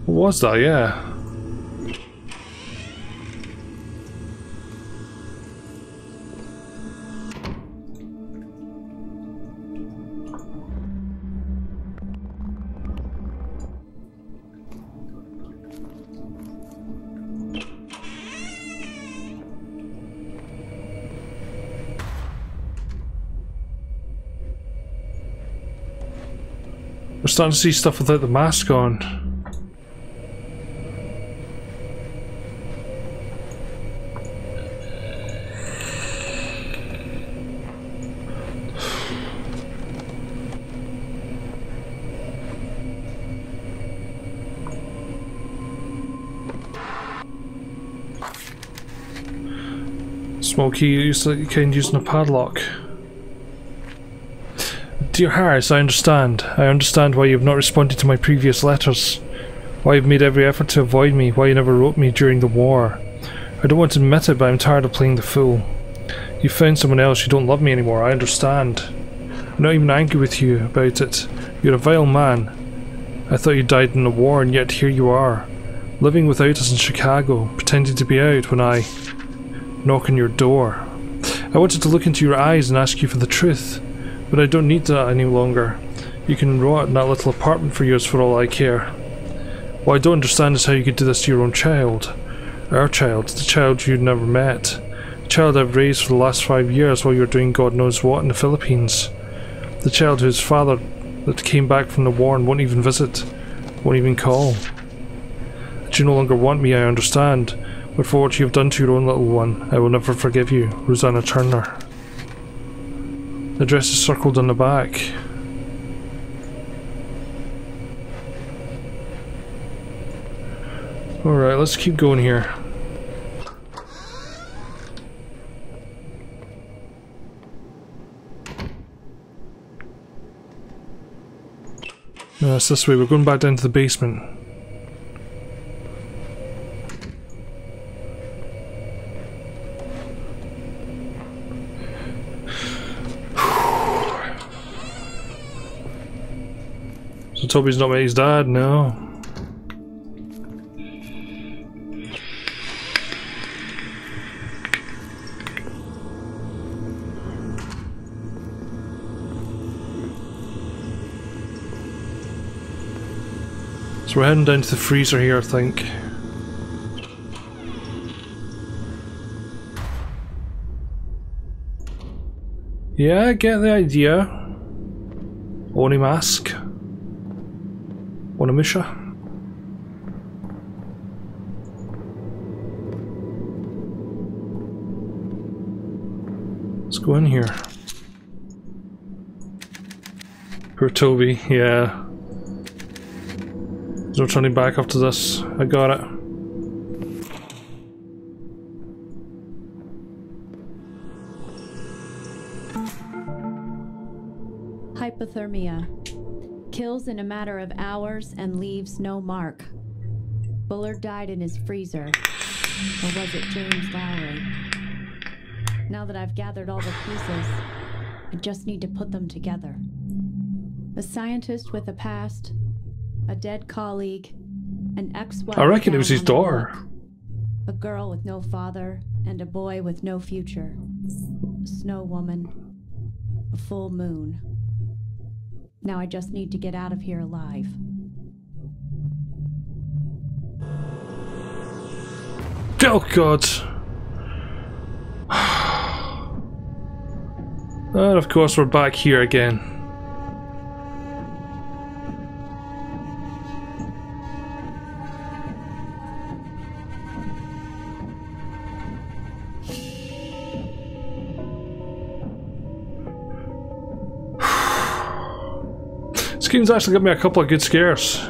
Speaker 1: What was that? Yeah. We're starting to see stuff without the mask on. Small key used like you can using a padlock. Dear Harris, I understand. I understand why you have not responded to my previous letters. Why you've made every effort to avoid me. Why you never wrote me during the war. I don't want to admit it, but I'm tired of playing the fool. You found someone else. You don't love me anymore. I understand. I'm not even angry with you about it. You're a vile man. I thought you died in the war, and yet here you are, living without us in Chicago, pretending to be out when I knock on your door. I wanted to look into your eyes and ask you for the truth. But I don't need that any longer. You can rot in that little apartment for years for all I care. What I don't understand is how you could do this to your own child. Our child, the child you never met. The child I've raised for the last 5 years while you were doing God knows what in the Philippines. The child whose father that came back from the war and won't even visit, won't even call. That you no longer want me, I understand. But for what you have done to your own little one, I will never forgive you. Rosanna Turner. The address is circled on the back. Alright, let's keep going here. No, it's this way. We're going back down to the basement. So Toby's not met his dad, no. So we're heading down to the freezer here, I think. Yeah, I get the idea. Oni mask. Onimisha. Let's go in here. Poor Toby, yeah. There's no turning back after this. I got it.
Speaker 2: Hypothermia. Kills in a matter of hours and leaves no mark. Bullard died in his freezer. Or was it James Lowry? Now that I've gathered all the pieces, I just need to put them together. A scientist with a past, a dead colleague, an ex-wife.
Speaker 1: I reckon it was his daughter.
Speaker 2: A girl with no father, and a boy with no future. A snow woman. A full moon. Now I just need to get out of here alive.
Speaker 1: Oh God! And of course we're back here again. This game's actually got me a couple of good scares.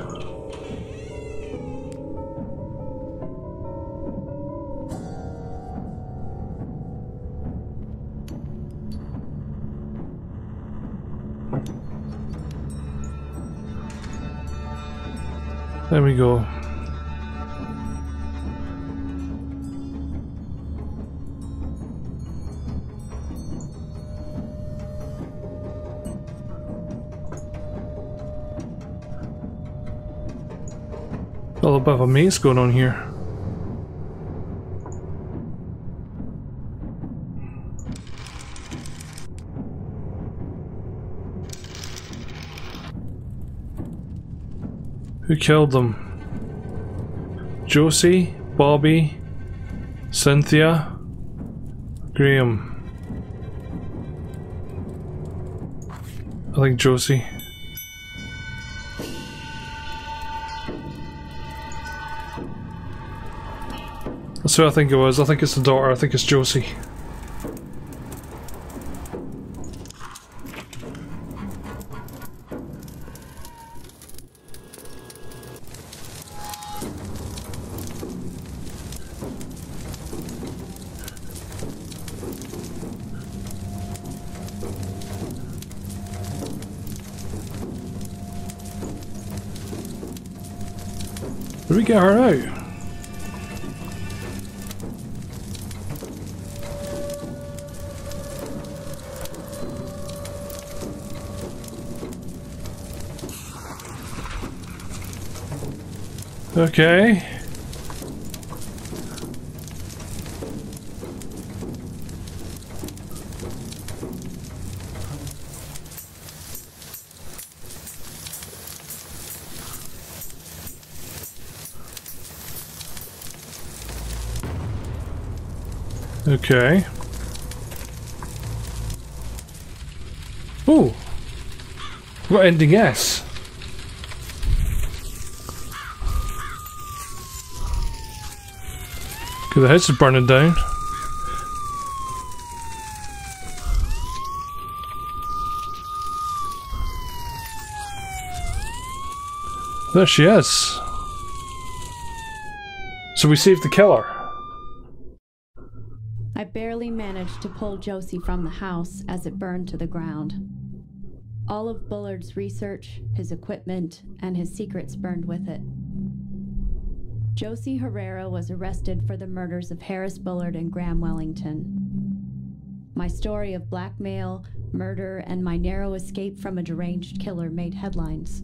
Speaker 1: There we go. A little bit of a maze going on here. Who killed them? Josie, Bobby, Cynthia, Graham. I think Josie. That's who I think it was. I think it's the daughter. I think it's Josie. Did we get her out? Okay. Okay. Ooh. What ending S? Okay, the house is burning down. There she is. So we saved the killer.
Speaker 2: I barely managed to pull Josie from the house as it burned to the ground. All of Bullard's research, his equipment, and his secrets burned with it. Josie Herrera was arrested for the murders of Harris Bullard and Graham Wellington. My story of blackmail, murder, and my narrow escape from a deranged killer made headlines.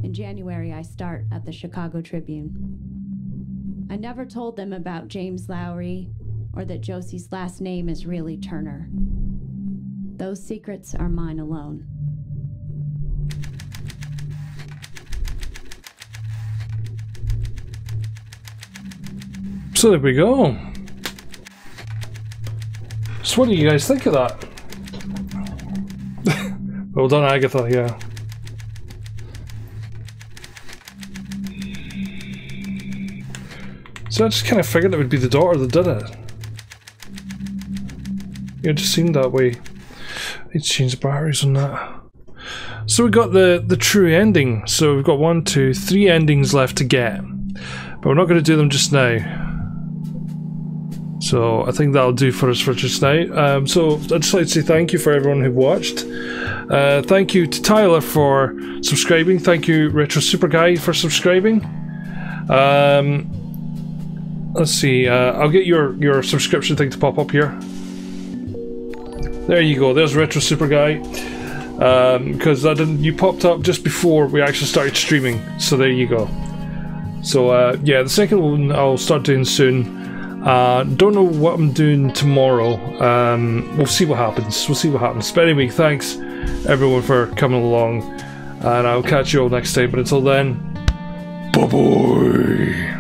Speaker 2: In January, I start at the Chicago Tribune. I never told them about James Lowry, or that Josie's last name is really Turner. Those secrets are mine alone.
Speaker 1: So there we go. So what do you guys think of that? Well done, Agatha, yeah. So I just kind of figured it would be the daughter that did it. It just seemed that way. I need to change the batteries on that. So we got the true ending. So we've got 1, 2, 3 endings left to get. But we're not going to do them just now. So I think that'll do for us for just now. So I'd just like to say thank you for everyone who watched. Thank you to Tyler for subscribing. Thank you Retro Super Guy for subscribing. Let's see, I'll get your subscription thing to pop up here. There you go, there's Retro Super Guy. Because you popped up just before we actually started streaming, so there you go. So yeah, the second one I'll start doing soon. Don't know what I'm doing tomorrow. We'll see what happens. But anyway, thanks everyone for coming along, and I'll catch you all next time. But until then, bye bye.